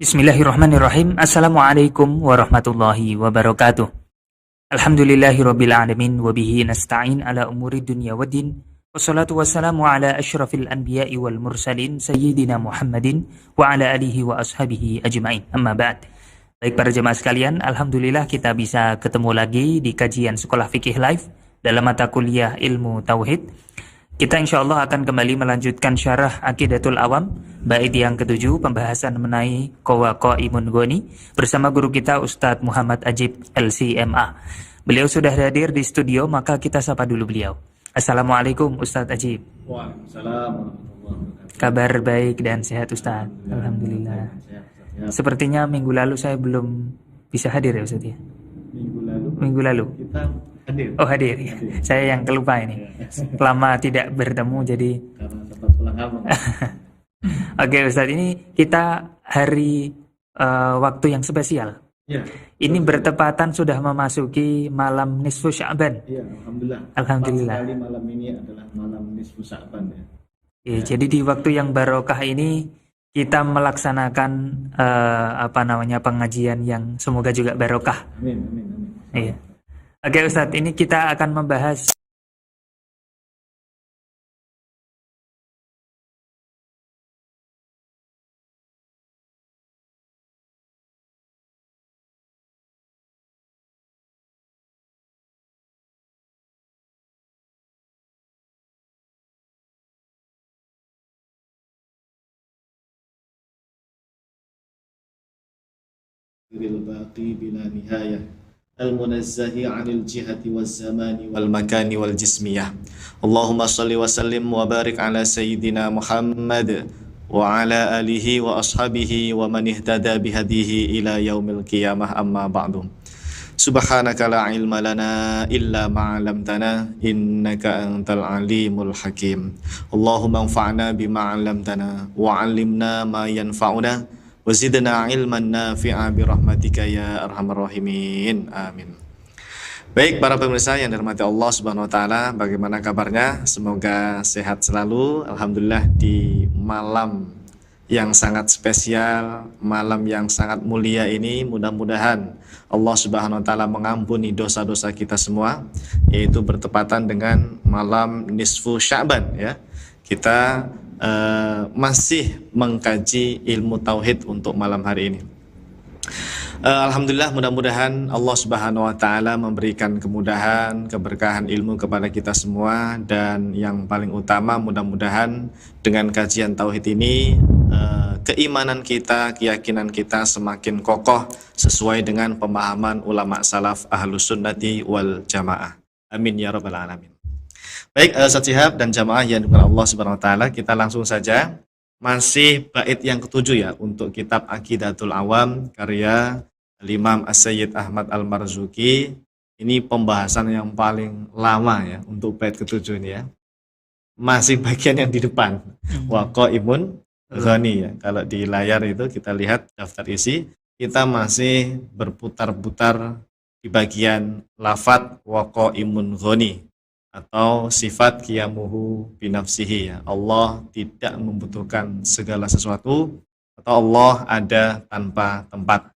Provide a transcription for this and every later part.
Bismillahirrahmanirrahim. Assalamualaikum warahmatullahi wabarakatuh. Alhamdulillahirabbil alamin wa bihi nasta'in ala umuri dunya waddin. Wassalatu wassalamu ala asyrafil anbiya'i wal mursalin sayyidina Muhammadin wa ala alihi wa ashabihi ajmain. Amma ba'd. Baik para jemaah sekalian, alhamdulillah kita bisa ketemu lagi di kajian Sekolah Fikih Live dalam mata kuliah Ilmu Tauhid. Kita insya Allah akan kembali melanjutkan syarah Aqidatul Awam bait yang ketujuh, pembahasan mengenai Qawaimun Ghani bersama guru kita Ustadz Muhammad Ajib LCMA. Beliau sudah hadir di studio, maka kita sapa dulu beliau. Assalamualaikum Ustadz Ajib. Waalaikumsalam warahmatullahi wabarakatuh. Kabar baik dan sehat Ustadz? Alhamdulillah. Sepertinya minggu lalu saya belum bisa hadir ya Ustadz ya? Minggu lalu? Kita hadir. Oh hadir ya. Saya yang kelupa ini. Lama tidak bertemu jadi. Karena tempat pulang kampung. Oke Ustadz, ini kita hari waktu yang spesial. Ya. Ini bertepatan sudah memasuki malam nisfu Sya'ban. Iya, alhamdulillah. Alhamdulillah. Sekali malam ini adalah malam nisfu Sya'ban ya. Ya. Jadi di waktu yang barokah ini kita melaksanakan pengajian yang semoga juga barokah. Amin, amin, amin. Iya. Oke Ustadz, ini kita akan membahas Baqi bila nihayah al-munazzahi 'anil jihati waz zamani wal makani wal jismiyah. Allahumma shalli wa sallim wa barik ala sayyidina Muhammad wa ala alihi wa ashabihi wa man ihtada bihadihi ila yaumil qiyamah, amma ba'du. Subhanaka la ilma lana illa ma 'allamtana innaka antal alimul hakim. Allahumma anfa'na bima 'allamtana wa 'allimna ma yanfa'una wa zidna ilman nafi'a bi rahmatika ya arhamar rahimin. Amin. Baik para pemirsa yang dirahmati Allah Subhanahu wa taala, bagaimana kabarnya? Semoga sehat selalu. Alhamdulillah di malam yang sangat spesial, malam yang sangat mulia ini, mudah-mudahan Allah Subhanahu wa taala mengampuni dosa-dosa kita semua, yaitu bertepatan dengan malam nisfu Sya'ban ya. Kita masih mengkaji ilmu tauhid untuk malam hari ini. Alhamdulillah, mudah-mudahan Allah Subhanahu wa taala memberikan kemudahan, keberkahan ilmu kepada kita semua, dan yang paling utama mudah-mudahan dengan kajian tauhid ini keimanan kita, keyakinan kita semakin kokoh sesuai dengan pemahaman ulama salaf ahlus sunnati wal jamaah. Amin ya rabbal alamin. Baik, Ustaz Syihab dan jamaah yang dimuliakan Allah Subhanahu wa taala, kita langsung saja. Masih bait yang ketujuh ya untuk kitab Aqidatul Awam karya Imam As-Sayyid Ahmad Al-Marzuki. Ini pembahasan yang paling lama ya untuk bait ketujuh ini ya. Masih bagian yang di depan. Qawaimun Ghani ya. Kalau di layar itu kita lihat daftar isi, kita masih berputar-putar di bagian lafadz Qawaimun Ghani atau sifat qiyamuhu binafsihi ya. Allah tidak membutuhkan segala sesuatu, atau Allah ada tanpa tempat.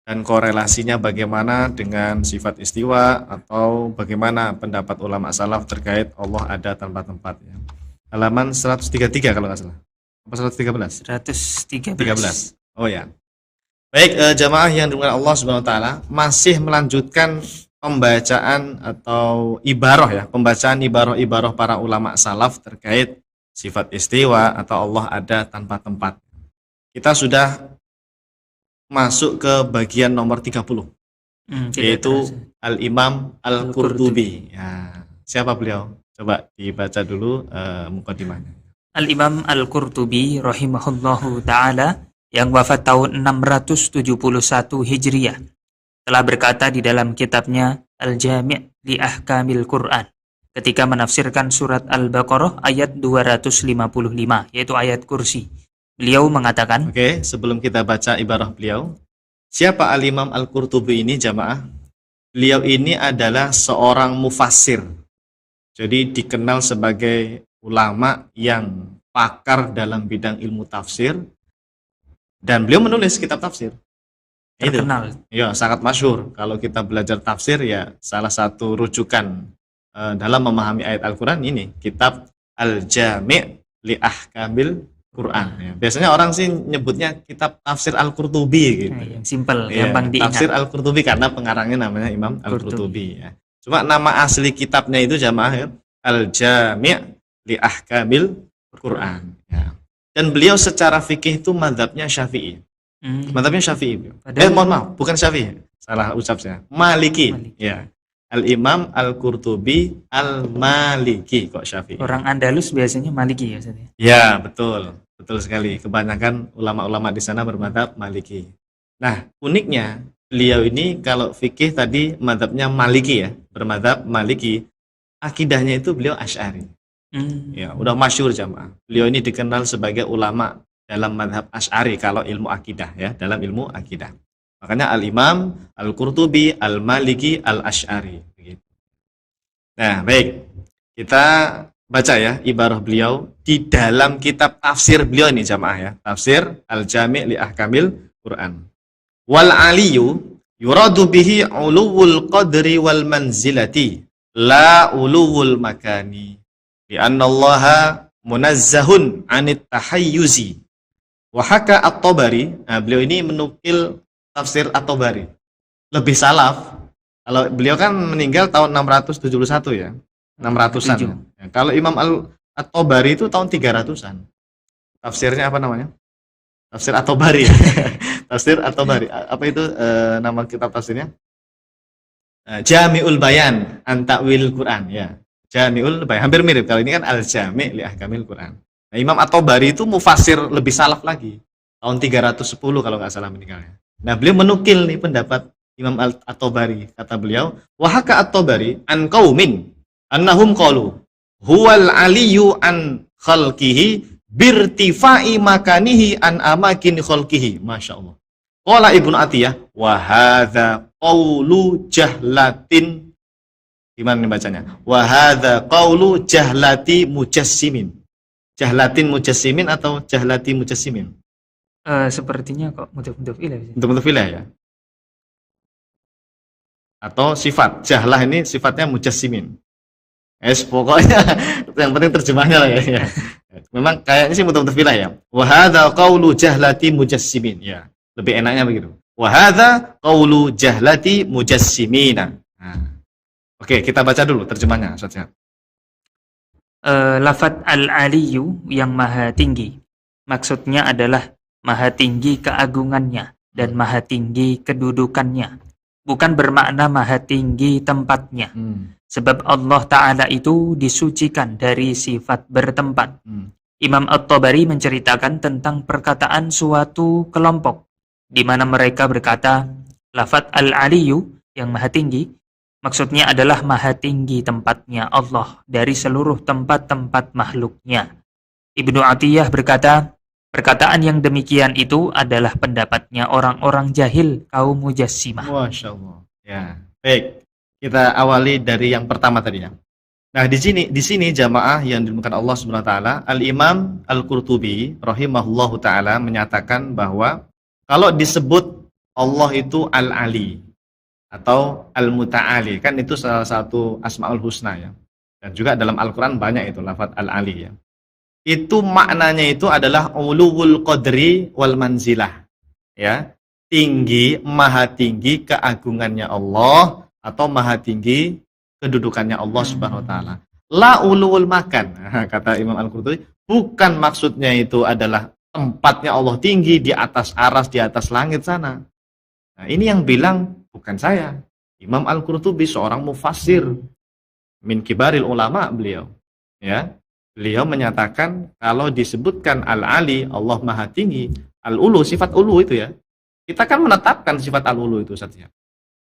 Dan korelasinya bagaimana dengan sifat istiwa, atau bagaimana pendapat ulama salaf terkait Allah ada tanpa tempat ya. Halaman 133 kalau nggak salah. Apa 113? 113. Oh ya. Baik, jamaah yang dimuliakan Allah Subhanahu wa taala, masih melanjutkan pembacaan atau ibarah ya, pembacaan ibarah-ibarah para ulama salaf terkait sifat istiwa atau Allah ada tanpa tempat. Kita sudah masuk ke bagian nomor 30, yaitu Al-Imam Al-Qurtubi. Ya, siapa beliau? Coba dibaca dulu mukadimahnya. Al-Imam Al-Qurtubi rahimahullahu ta'ala yang wafat tahun 671 Hijriah telah berkata di dalam kitabnya Al-Jami' li Ahkamil Quran ketika menafsirkan surat Al-Baqarah ayat 255, yaitu ayat kursi. Beliau mengatakan, Oke, sebelum kita baca ibarah beliau, siapa Al-Imam Al-Qurtubi ini jamaah? Beliau ini adalah seorang mufassir. Jadi dikenal sebagai ulama yang pakar dalam bidang ilmu tafsir, Dan beliau menulis kitab tafsir. Itu. Terkenal. Ya, sangat masyhur. Kalau kita belajar tafsir ya salah satu rujukan dalam memahami ayat Al-Qur'an ini kitab Al-Jami' li Ahkamil Quran ya. Biasanya orang sih nyebutnya kitab tafsir Al-Qurtubi gitu. Yang simpel, Ya, gampang diingat. tafsir Al-Qurtubi karena pengarangnya namanya Imam Al-Qurtubi ya. Cuma nama asli kitabnya itu jamaah ya, Al-Jami' li Ahkamil Quran ya. Dan beliau secara fikih itu mazhabnya Syafi'i. Mazhabnya Syafi'i. Mohon maaf, bukan Syafi'i. Salah ucap saya. Maliki. Ya. Al-Imam Al-Qurtubi Al-Maliki kok Syafi'i. Orang Andalus biasanya Maliki ya, Ustaz. Ya, betul. Betul sekali. Kebanyakan ulama-ulama di sana bermadzhab Maliki. Nah, uniknya beliau ini kalau fikih tadi mazhabnya Maliki ya, bermadzhab Maliki. Akidahnya itu beliau Asy'ari. Ya, udah masyhur jamaah. Beliau ini dikenal sebagai ulama dalam mazhab Asy'ari kalau ilmu akidah ya, dalam ilmu akidah. Makanya Al-Imam Al-Qurtubi Al-Maliki Al-Asy'ari begitu. Nah, baik. Kita baca ya ibarah beliau di dalam kitab tafsir beliau ini jamaah ya. Tafsir Al-Jami' li Ahkamil Quran. Wal aliyu yuradu bihi uluwul qadri wal manzilati la uluwul makani. Li'anna Allaha munazzahun 'anit tahayyuzi. Wa haka At-Tabari, nah, beliau ini menukil tafsir At-Tabari. Lebih salaf. Kalau beliau kan meninggal tahun 671 ya. 600-an. Ya. Kalau Imam At-Tabari itu tahun 300-an. Tafsirnya apa namanya? Tafsir At-Tabari. Tafsir At-Tabari. Apa itu nama kitab tafsirnya? Jami'ul Bayan an Ta'wil Quran ya. Jami'ul Bayan. Hampir mirip. Kalau ini kan Al-Jami' li Ahkamil Quran. Nah, Imam At-Tabari itu mufasir lebih salaf lagi. Tahun 310 kalau nggak salah meninggalnya. Nah, beliau menukil nih pendapat Imam At-Tabari. Kata beliau, "Wahaka At-Tabari an qaumin annahum qalu huwal aliyyu an khalqihi birtifai makanihi an amakin khalqihi." Masyaallah. Qala Ibnu Atiyah, "Wa hadza qaulu jahlatin." Gimana nih bacanya? "Wa hadza qaulu jahlati mujassimin." Jahlatin mujassimin atau jahlati mujassimin? Sepertinya kok mudhof ilah. Mudhof ilah ya. Atau sifat. Jahlah ini sifatnya mujassimin. Pokoknya yang penting terjemahnya lah ya. Memang kayaknya sih mudhof ilah ya. Wa hadza qaulu jahlati mujassimin ya. Lebih enaknya begitu. Wa hadza qaulu jahlati mujassimina. Nah. Oke, kita baca dulu terjemahnya Ustaz ya. Lafaz al-aliyu yang maha tinggi maksudnya adalah maha tinggi keagungannya dan maha tinggi kedudukannya, bukan bermakna maha tinggi tempatnya. Sebab Allah Ta'ala itu disucikan dari sifat bertempat. Imam At-Tabari menceritakan tentang perkataan suatu kelompok di mana mereka berkata lafaz al-aliyu yang maha tinggi maksudnya adalah maha tinggi tempatnya Allah dari seluruh tempat-tempat makhluknya. Ibnu Atiyah berkata, perkataan yang demikian itu adalah pendapatnya orang-orang jahil kaum Mujassimah. Masya Allah. Ya, baik. Kita awali dari yang pertama tadi ya. Nah, di sini jamaah yang dimuliakan Allah Subhanahu wa taala, Al-Imam Al-Qurtubi rahimahullahu taala menyatakan bahwa kalau disebut Allah itu Al-Ali atau Al-Muta'ali, kan itu salah satu Asmaul Husna ya. Dan juga dalam Al-Qur'an banyak itu lafaz Al-Ali ya. Itu maknanya itu adalah uluwul qadri wal manzilah. Ya. Tinggi, maha tinggi keagungannya Allah atau maha tinggi kedudukannya Allah Subhanahu wa taala. La uluwul makan, kata Imam Al-Qurtubi, bukan maksudnya itu adalah tempatnya Allah tinggi di atas aras, di atas langit sana. Nah, ini yang bilang bukan saya. Imam Al-Qurtubi seorang mufassir min kibaril ulama beliau. Ya. Beliau menyatakan kalau disebutkan Al-Ali, Allah Maha Tinggi, Al-Ulu, sifat ulu itu ya. Kita kan menetapkan sifat Al-Ulu itu saja.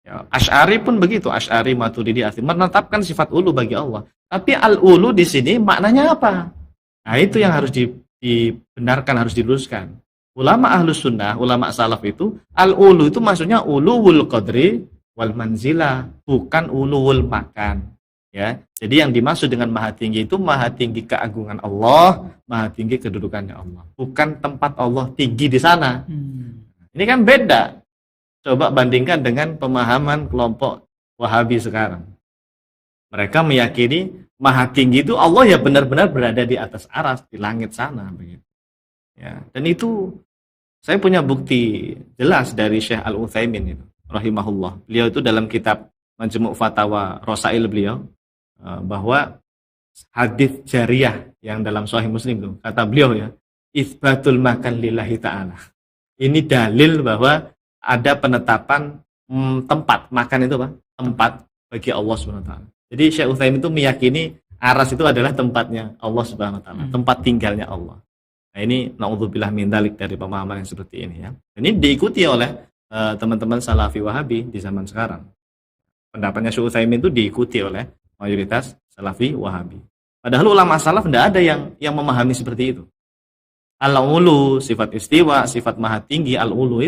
Ya, Asy'ari pun begitu, Asy'ari Maturidi Asli menetapkan sifat ulu bagi Allah. Tapi Al-Ulu di sini maknanya apa? Nah, itu yang harus dibenarkan, harus diluruskan. Ulama Ahlus Sunnah, ulama salaf itu, Al-Ulu itu maksudnya uluwul qadri wal manzilah, bukan uluwul makan. Ya, jadi yang dimaksud dengan maha tinggi itu maha tinggi keagungan Allah, maha tinggi kedudukannya Allah. Bukan tempat Allah tinggi di sana. Ini kan beda. Coba bandingkan dengan pemahaman kelompok Wahabi sekarang. Mereka meyakini maha tinggi itu Allah ya benar-benar berada di atas aras, di langit sana begitu. Ya, dan itu saya punya bukti jelas dari Syekh Al-Utsaimin itu, rahimahullah. Beliau itu dalam kitab Majmu' Fatawa Rosail beliau bahwa hadis jariyah yang dalam Sahih Muslim itu, kata beliau ya, isbatul makan lillahi ta'ala. Ini dalil bahwa ada penetapan tempat makan itu apa? Tempat bagi Allah Subhanahu wa taala. Jadi Syekh Utsaimin itu meyakini aras itu adalah tempatnya Allah Subhanahu wa taala, tempat tinggalnya Allah. Nah, ini naudzubillah min dzalik dari pemahaman yang seperti ini ya. Ini diikuti oleh teman-teman Salafi Wahabi di zaman sekarang. Pendapatnya Syekh Utsaimin itu diikuti oleh mayoritas Salafi Wahabi. Padahal ulama salaf tidak ada yang memahami seperti itu. Al-ulu, sifat istiwa, sifat maha tinggi, al-ulu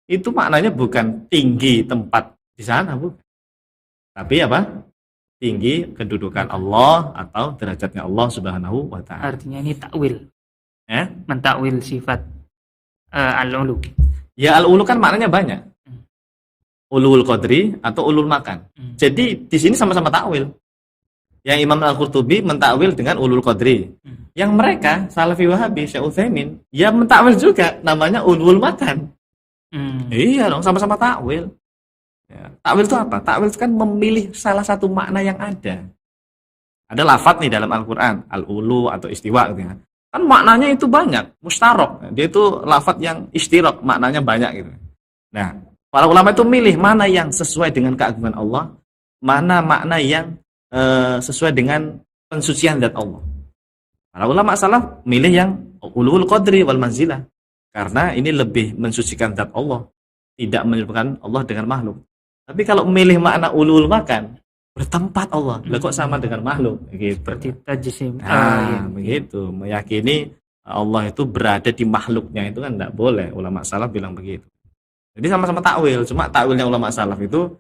itu maknanya bukan tinggi tempat di sana, bukan. Tapi apa? Tinggi kedudukan Allah atau derajatnya Allah Subhanahu wa taala. Artinya ini takwil. Mentakwil sifat al-ulu. Ya, al-ulu kan maknanya banyak. Ulul qadri atau ulul makan. Jadi di sini sama-sama takwil. Yang Imam Al-Qurtubi mentakwil dengan ulul qadri. Yang mereka Salafi Wahabi, Syekh Utsaimin, ya mentakwil juga namanya ulul makan. Iya dong, sama-sama takwil. Ya. Takwil itu apa? Takwil itu kan memilih salah satu makna yang ada. Ada lafadz nih dalam Al-Qur'an, al-ulu atau istiwa gitu ya. Kan maknanya itu banyak, mustarok. Dia itu lafadz yang istirok, maknanya banyak gitu. Nah, para ulama itu milih mana yang sesuai dengan keagungan Allah, mana makna yang sesuai dengan pensucian zat Allah. Para ulama salaf milih yang ulul qadri wal manzilah karena ini lebih mensucikan zat Allah, tidak menyerupakan Allah dengan makhluk. Tapi kalau memilih makna ulul makan, bertempat Allah, kok sama dengan makhluk gitu. Seperti tajsim. Begitu, meyakini Allah itu berada di makhluknya itu kan tidak boleh. Ulama salaf bilang begitu. Jadi sama-sama takwil, cuma takwilnya ulama salaf itu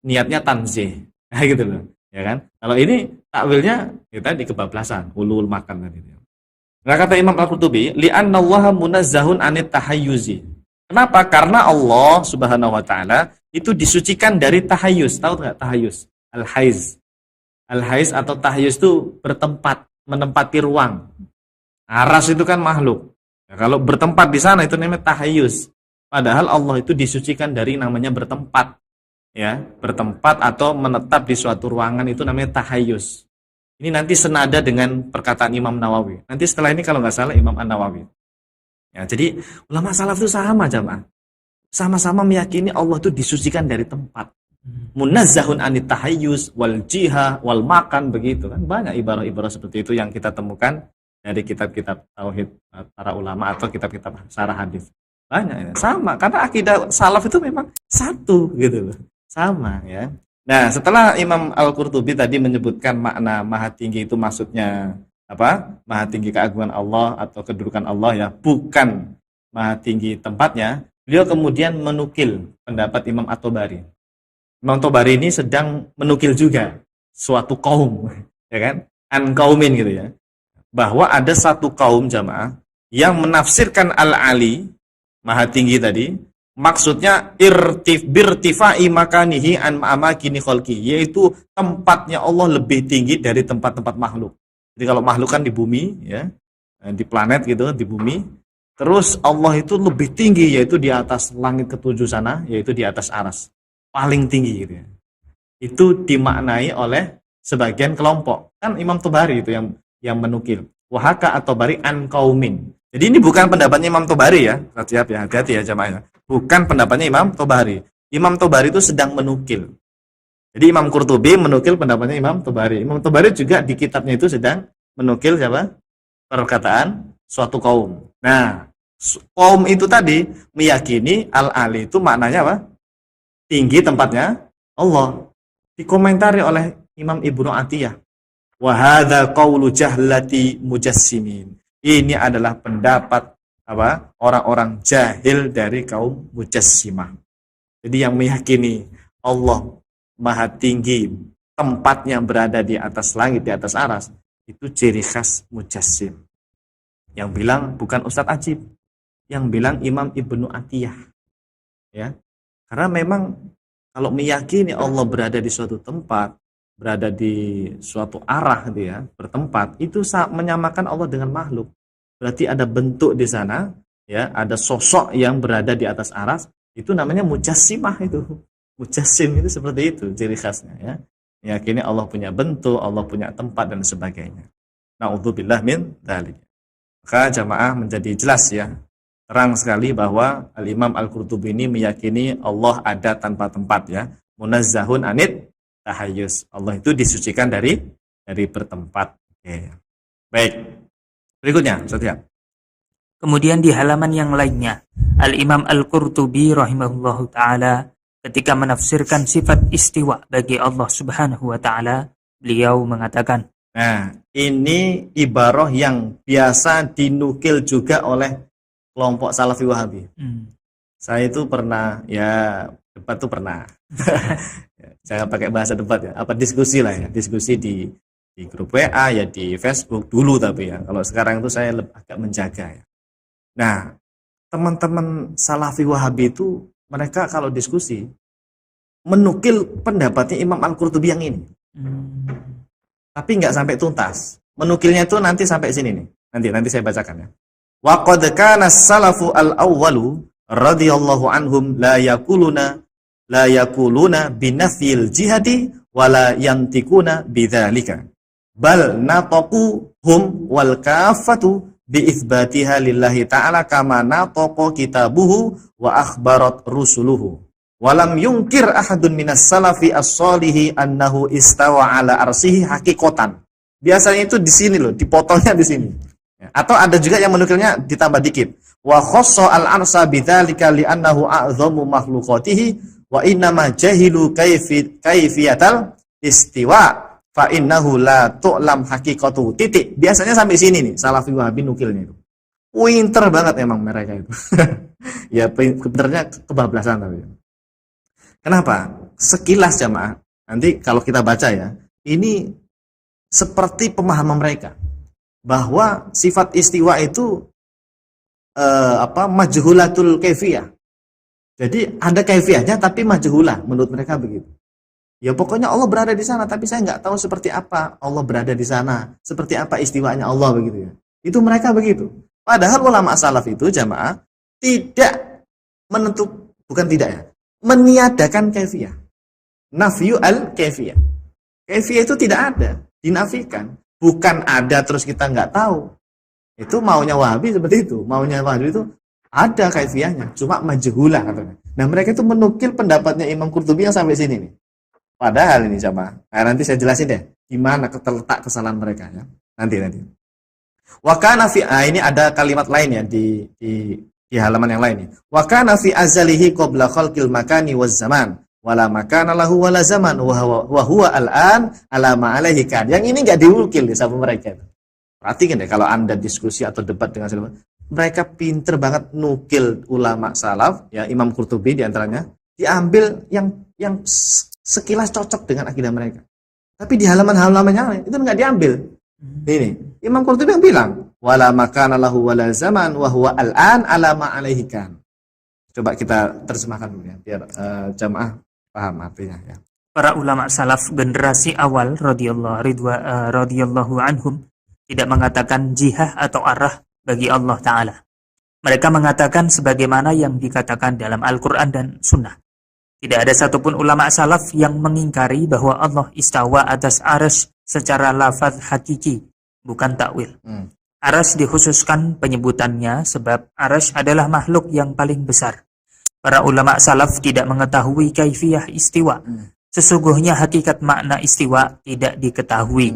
niatnya tanzih. Gitu loh, ya kan? Kalau ini takwilnya kita di kebablasan, ulul makan tadi. Nah, kata Imam Al-Qurtubi, li'annallaha munazzahun anit tahayyuzi. Kenapa? Karena Allah Subhanahu wa taala itu disucikan dari tahayyuz. Tahu enggak tahayyuz? Al-haiz. Al-haiz atau tahayyuz itu bertempat, menempati ruang. Aras itu kan makhluk. Ya, kalau bertempat di sana itu namanya tahayyuz. Padahal Allah itu disucikan dari namanya bertempat. Ya, bertempat atau menetap di suatu ruangan itu namanya tahayyuz. Ini nanti senada dengan perkataan Imam Nawawi. Nanti setelah ini kalau nggak salah Imam An-Nawawi. Ya, jadi ulama salaf itu sama jamaah. Sama-sama meyakini Allah itu disucikan dari tempat. Munazzahun anit tahayyuz wal jiha wal makan begitu kan. Banyak ibarah-ibarah seperti itu yang kita temukan dari kitab-kitab tauhid para ulama atau kitab-kitab syarah hadis. Banyak ya. Sama karena akidah salaf itu memang satu gitu loh. Sama ya. Nah, setelah Imam Al-Qurtubi tadi menyebutkan makna maha tinggi itu maksudnya apa? Maha tinggi keagungan Allah atau kedudukan Allah ya, bukan maha tinggi tempatnya. Beliau kemudian menukil pendapat Imam At-Tabari. Imam At-Tabari ini sedang menukil juga suatu kaum, ya kan? An-kaumin gitu ya. Bahwa ada satu kaum jamaah yang menafsirkan Al-Ali, maha tinggi tadi, maksudnya birtifai makanihi an amakini khalqi, yaitu tempatnya Allah lebih tinggi dari tempat-tempat makhluk. Jadi kalau makhluk kan di bumi ya, di planet gitu, di bumi. Terus Allah itu lebih tinggi, yaitu di atas langit ketujuh sana, yaitu di atas aras. Paling tinggi gitu ya. Itu dimaknai oleh sebagian kelompok. Kan Imam Tabari itu yang menukil. Wahaka at-Tabari an qaumin. Jadi ini bukan pendapatnya Imam Tabari ya. Siap ya, hati-hati ya jamaah. Bukan pendapatnya Imam Tabari. Imam Tabari itu sedang menukil. Jadi Imam Qurtubi menukil pendapatnya Imam Tabari. Imam Tabari juga di kitabnya itu sedang menukil siapa? Perkataan suatu kaum. Nah, kaum itu tadi meyakini Al-Ali itu maknanya apa? Tinggi tempatnya Allah. Dikomentari oleh Imam Ibnu Atiyah. Wa hadza qaulu jahlati mujassimin. Ini adalah pendapat apa? Orang-orang jahil dari kaum mujassimah. Jadi yang meyakini Allah maha tinggi tempat yang berada di atas langit, di atas aras, itu ciri khas mujassim. Yang bilang bukan Ustadz Ajib, yang bilang Imam Ibnu Atiyah. Ya. Karena memang kalau meyakini Allah berada di suatu tempat, berada di suatu arah gitu ya, bertempat, itu menyamakan Allah dengan makhluk. Berarti ada bentuk di sana, ya, ada sosok yang berada di atas aras, itu namanya mujassimah itu. Mujassim itu seperti itu ciri khasnya, ya. Meyakini Allah punya bentuk, Allah punya tempat dan sebagainya. Na'udzubillah min dzalik. Maka jamaah menjadi jelas ya, terang sekali bahwa Al-Imam Al-Qurtubi ini meyakini Allah ada tanpa tempat ya. Munazzahun anit tahayyus. Allah itu disucikan dari bertempat. Oke. Baik. Berikutnya, Ustaz ya. Kemudian di halaman yang lainnya, Al-Imam Al-Qurtubi rahimahullahu ta'ala ketika menafsirkan sifat istiwa bagi Allah subhanahu wa ta'ala, beliau mengatakan, nah, ini ibarah yang biasa dinukil juga oleh kelompok Salafi Wahabi. Saya itu pernah, ya debat tuh pernah. Jangan pakai bahasa debat ya, apa diskusi lah ya, diskusi di grup WA ya, di Facebook dulu, tapi ya kalau sekarang itu saya agak menjaga ya. Nah, teman-teman Salafi Wahabi itu mereka kalau diskusi menukil pendapatnya Imam Al-Qurtubi yang ini. Tapi nggak sampai tuntas. Menukilnya itu nanti sampai sini nih. Nanti saya bacakan ya. Wa qad kana as-salafu al-awwalu radhiyallahu anhum la yaquluna binafyil jihadi wa la yantikuna bidzalika. Bal nataqu hum wal kafatu bi itsbatiha lillahi ta'ala kama nataqa kitabuhu wa akhbarat rusuluhu. Walam yungkir ahadun minas salafi as-solihi annahu istawa ala arsihi haqiqatan. Biasanya itu di sini loh, dipotongnya di sini. Atau ada juga yang menukilnya ditambah dikit. Wa khassa al-arsa bidzalika li'annahu a'dhamu makhluqatihi wa innama jahilu kaifiyatal istiwa fa innahu la tu'lam haqiqatu. Titik. Biasanya sampai sini nih Salafi Wahabi nukilnya itu. Pinter banget emang mereka itu. Ya pinternya kebablasan tapi. Kenapa? Sekilas jamaah, nanti kalau kita baca ya, ini seperti pemahaman mereka bahwa sifat istiwa itu majhulatul kaifiyah. Jadi ada kaifiyahnya tapi majhulah, menurut mereka begitu. Ya pokoknya Allah berada di sana, tapi saya nggak tahu seperti apa Allah berada di sana, seperti apa istiwanya Allah begitu ya. Itu mereka begitu. Padahal ulama salaf itu jamaah tidak bukan tidak ya, meniadakan kaifiyah. Nafyu al-kaifiyah. Kaifiyah itu tidak ada, dinafikan. Bukan ada terus kita nggak tahu. Itu maunya Wahabi seperti itu. Maunya Wahabi itu ada kaifiyahnya, cuma majhulah katanya. Nah, mereka itu menukil pendapatnya Imam Qurtubi yang sampai sini nih. Padahal ini jamaah. Nah, nanti saya jelasin deh gimana terletak kesalahan mereka ya. Nanti. Wa kana fi ini ada kalimat lain ya di halaman yang lain nih. Wa kana fi azalihi qabla khalqil makani waz zaman wala makana lahu wala zaman wa huwa al-an ala ma alaihi kan. Yang ini enggak diukil di sama mereka. Perhatikan deh kalau Anda diskusi atau debat dengan salaf, mereka pinter banget nukil ulama salaf ya, Imam Qurtubi di antaranya, diambil yang sekilas cocok dengan akidah mereka. Tapi di halaman-halaman yang lain itu enggak diambil. Ini Imam Qurtubi yang bilang wala makana lahu wala zaman wa huwa al-an ala ma alaihi kan. Coba kita terjemahkan dulu ya biar jamaah paham artinya ya. Para ulama salaf generasi awal radhiyallahu anhum tidak mengatakan jihah atau arah bagi Allah Ta'ala. Mereka mengatakan sebagaimana yang dikatakan dalam Al-Quran dan Sunnah. Tidak ada satupun ulama salaf yang mengingkari bahwa Allah istawa atas arsy secara lafaz hakiki, bukan takwil. Arsy dikhususkan penyebutannya sebab arsy adalah makhluk yang paling besar. Para ulama salaf tidak mengetahui kaifiyah istiwa. Sesungguhnya hakikat makna istiwa tidak diketahui.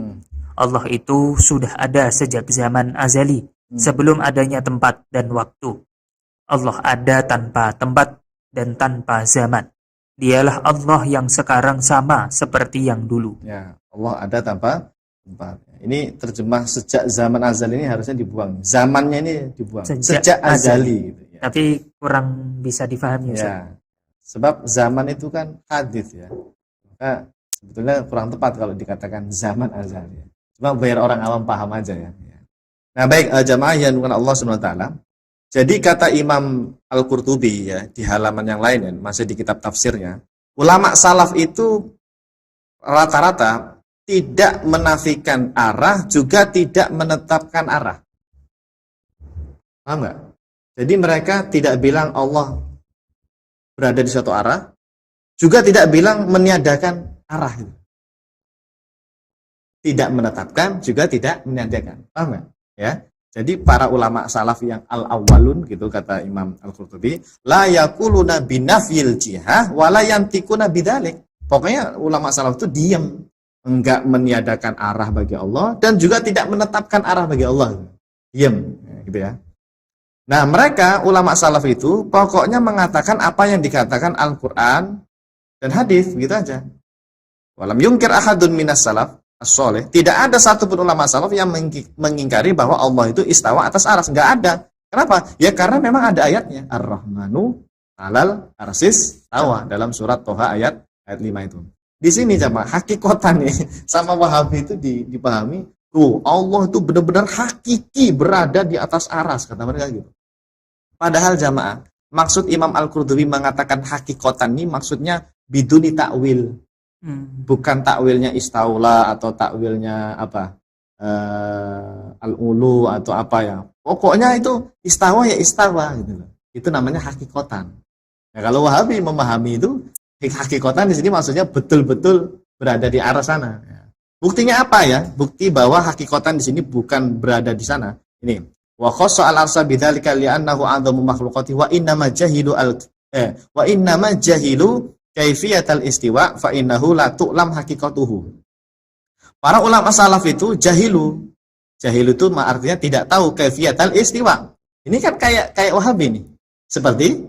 Allah itu sudah ada sejak zaman azali, sebelum adanya tempat dan waktu. Allah ada tanpa tempat dan tanpa zaman. Dialah Allah yang sekarang sama seperti yang dulu. Ya, Allah ada tanpa tempat. Ini terjemah sejak zaman azali ini harusnya dibuang. Zamannya ini dibuang. Sejak azali. Gitu, ya. Tapi kurang bisa difahami. Ya, sebab zaman itu kan hadits ya. Maka Sebetulnya kurang tepat kalau dikatakan zaman azali. Cuma biar orang awam paham aja ya. Nah baik, jamaah yang bukan Allah Subhanahu wa taala. Jadi kata Imam Al-Qurtubi ya di halaman yang lain ya, masih di kitab tafsirnya, ulama salaf itu rata-rata tidak menafikan arah juga tidak menetapkan arah. Paham nggak? Jadi mereka tidak bilang Allah berada di suatu arah, juga tidak bilang meniadakan arah. Tidak menetapkan juga tidak meniadakan. Paham nggak? Ya. Jadi para ulama salaf yang al-awwalun gitu kata Imam Al-Qurtubi, la yaquluna binafyil jihah wa la yantiquna bidzalik. Pokoknya ulama salaf itu diam, enggak meniadakan arah bagi Allah dan juga tidak menetapkan arah bagi Allah. Diam, gitu ya. Nah, mereka ulama salaf itu pokoknya mengatakan apa yang dikatakan Al-Qur'an dan hadis, gitu aja. Walam yungkir ahadun minas salaf as-soleh, tidak ada satupun ulama salaf yang mengingkari bahwa Allah itu istawa atas aras, enggak ada. Kenapa? Ya karena memang ada ayatnya, Ar-Rahmanu 'alal arsis tawa dalam surat Toha ayat 5 itu. Di sini jamaah hakikatan nih sama Wahabi itu dipahami, tuh Allah itu benar-benar hakiki berada di atas aras kata mereka gitu. Padahal jamaah, maksud Imam Al-Qurtubi mengatakan hakikatan ini maksudnya biduni takwil. Bukan takwilnya istaula atau takwilnya apa al-ulu atau apa ya. Pokoknya itu istawa ya istawa gitu loh. Itu namanya hakikatan. Nah, kalau Wahabi memahami itu hakikatan di sini maksudnya betul-betul berada di arah sana. Buktinya apa ya? Bukti bahwa hakikatan di sini bukan berada di sana. Ini wa khassa al-arsa bidzalika li'annahu 'adzamu makhluqati wa innama jahilu kaifiyatal istiwa fa innahu la tu'lam haqiqatuhu. Para ulama salaf itu jahilu. Jahilu itu artinya tidak tahu kaifiyatal istiwa. Ini kan kayak Wahabi nih. Seperti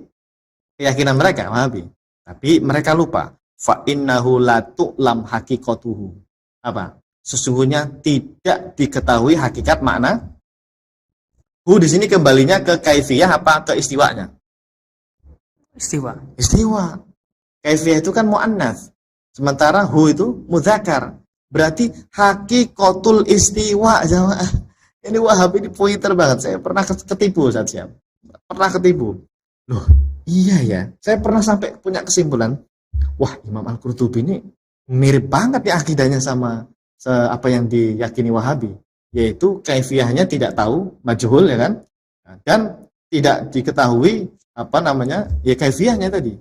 keyakinan mereka Wahabi. Tapi mereka lupa fa innahu la tu'lam haqiqatuhu. Apa? Sesungguhnya tidak diketahui hakikat makna. Di sini kembalinya ke kaifiyah apa ke istiwanya? Istiwa. Kaifiyah itu kan mu'annats. Sementara itu mudzakar. Berarti hakikatul istiwa jamaah. Ini Wahabi ini pointer banget. Saya pernah ketipu saat siap. Pernah ketipu. Loh, iya ya. Saya pernah sampai punya kesimpulan, wah, Imam Al-Qurtubi ini mirip banget ya akidahnya sama apa yang diyakini Wahabi. Yaitu kaifiyahnya tidak tahu, majhul ya kan? Dan tidak diketahui apa namanya? Ya kaifiyahnya tadi.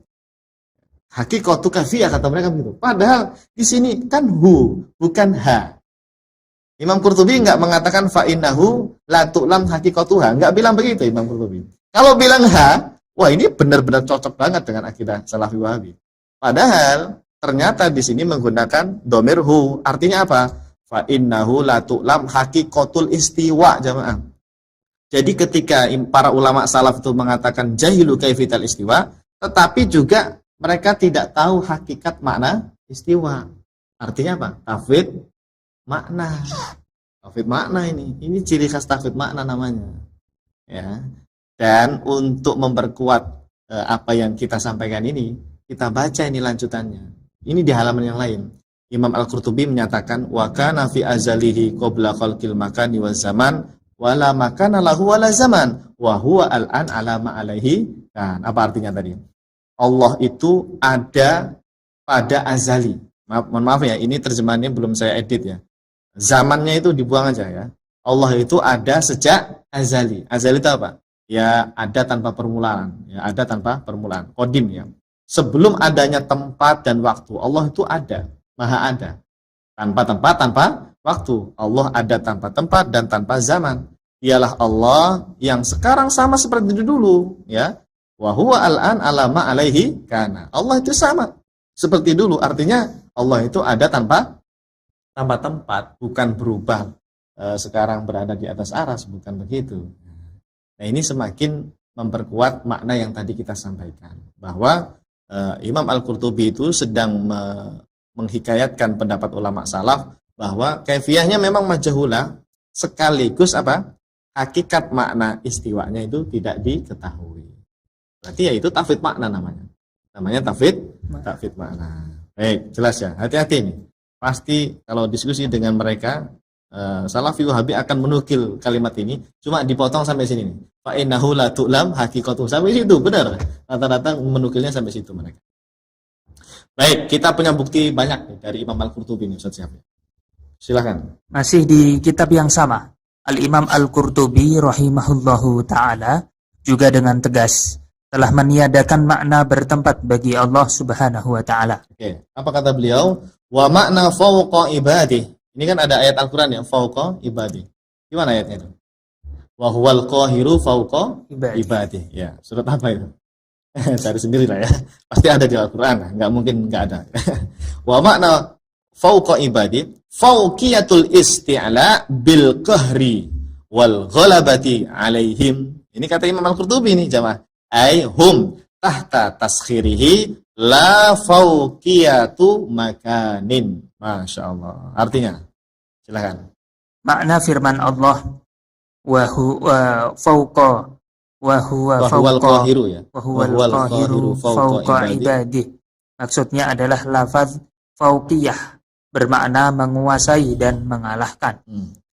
Hakikatu kafiyah kata mereka begitu. Padahal di sini kan bukan ha. Imam Qurtubi enggak mengatakan fa innahu la tu'lam hakikatuha, enggak bilang begitu Imam Qurtubi. Kalau bilang ha, wah ini benar-benar cocok banget dengan akidah Salafi Wahabi. Padahal ternyata di sini menggunakan dhamir hu, artinya apa? Fa innahu la tu'lam hakikatul istiwa jamaah. Jadi ketika para ulama salaf itu mengatakan jahilu kaifiyatal istiwa, tetapi juga mereka tidak tahu hakikat makna istiwa. Artinya apa? Tafwid makna. Tafwid makna ini. Ini ciri khas tafwid makna namanya. Ya. Dan untuk memperkuat apa yang kita sampaikan ini, kita baca ini lanjutannya. Ini di halaman yang lain. Imam Al-Qurtubi menyatakan wa kana fi azalihi qabla khalqil makani waz zaman wala makana lahu wala zaman wa huwa al-an ala ma alaihi. Kan apa artinya tadi? Allah itu ada pada azali. Mohon maaf ya, ini terjemahannya belum saya edit ya. Zamannya itu dibuang aja ya. Allah itu ada sejak azali. Azali itu apa? Ya ada tanpa permulaan. Ya ada tanpa permulaan. Qadim ya. Sebelum adanya tempat dan waktu, Allah itu ada, maha ada. Tanpa tempat, tanpa waktu. Allah ada tanpa tempat dan tanpa zaman. Ialah Allah yang sekarang sama seperti dulu ya. Wa huwa al-an alama alaihi kana. Allah itu sama seperti dulu. Artinya Allah itu ada tanpa tempat, bukan berubah sekarang berada di atas aras, bukan begitu. Nah, ini semakin memperkuat makna yang tadi kita sampaikan bahwa Imam Al-Qurtubi itu sedang menghikayatkan pendapat ulama salaf bahwa kaifiyahnya memang majhulah, sekaligus apa? Hakikat makna istiwanya itu tidak diketahui. Berarti ya itu tafwid makna namanya. Namanya tafwid makna. Baik, jelas ya. Hati-hati nih. pasti kalau diskusi dengan mereka Salafi Wahabi akan menukil kalimat ini, cuma dipotong sampai sini nih. Fa innahu la tu'lam haqiqatuh, sampai situ, benar. Rata-rata menukilnya sampai situ mereka. Baik, kita punya bukti banyak nih dari Imam Al-Qurtubi ini, Ustaz Syafii. Silakan. Masih di kitab yang sama, Al-Imam Al-Qurtubi rahimahullahu ta'ala juga dengan tegas telah meniadakan makna bertempat bagi Allah subhanahu wa ta'ala. Oke, apa kata beliau? Wa makna fawqa ibadih. Ini kan ada ayat Al-Quran ya, fawqa ibadih. Gimana ayatnya itu? Wa huwal qahiru fawqa ibadih. Ya, surat apa itu? Cari sendiri lah ya. Pasti ada di Al-Quran, nggak mungkin nggak ada. Wa makna fawqa ibadih, fawqiyatul isti'la bil qahri wal ghalabati alaihim. Ini kata Imam Al-Qurtubi nih jamaah. Ai hum tahta taskhirihi la fawqiyatu makanin. Masya Allah. Artinya, silakan. Makna firman Allah wa huwa fawqa wa huwa fawqa qahiru ya. wa huwal qahiru fawqa ibadih. Maksudnya adalah lafaz fauqiyah bermakna menguasai dan mengalahkan.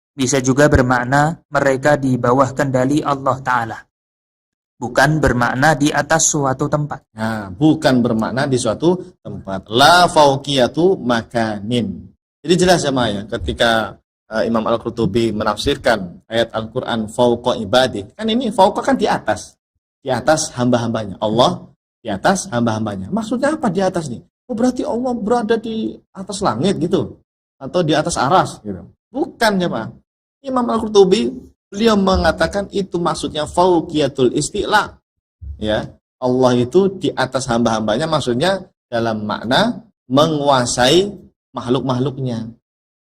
Bisa juga bermakna mereka di bawah kendali Allah Ta'ala. Bukan bermakna di atas suatu tempat. Nah, bukan bermakna di suatu tempat. La fauqiyatu makanin. Jadi jelas sama ya, ketika Imam Al-Qurtubi menafsirkan ayat Al-Quran fauqa ibadih. Kan ini fauqa kan di atas. Di atas hamba-hambanya. Allah di atas hamba-hambanya. Maksudnya apa di atas nih? Oh, berarti Allah berada di atas langit gitu. Atau di atas aras gitu. Bukan ya Pak. Imam Al-Qurtubi beliau mengatakan itu maksudnya fauqiyatul isti'la. Ya, Allah itu di atas hamba-hambanya, maksudnya dalam makna menguasai makhluk-makhluknya.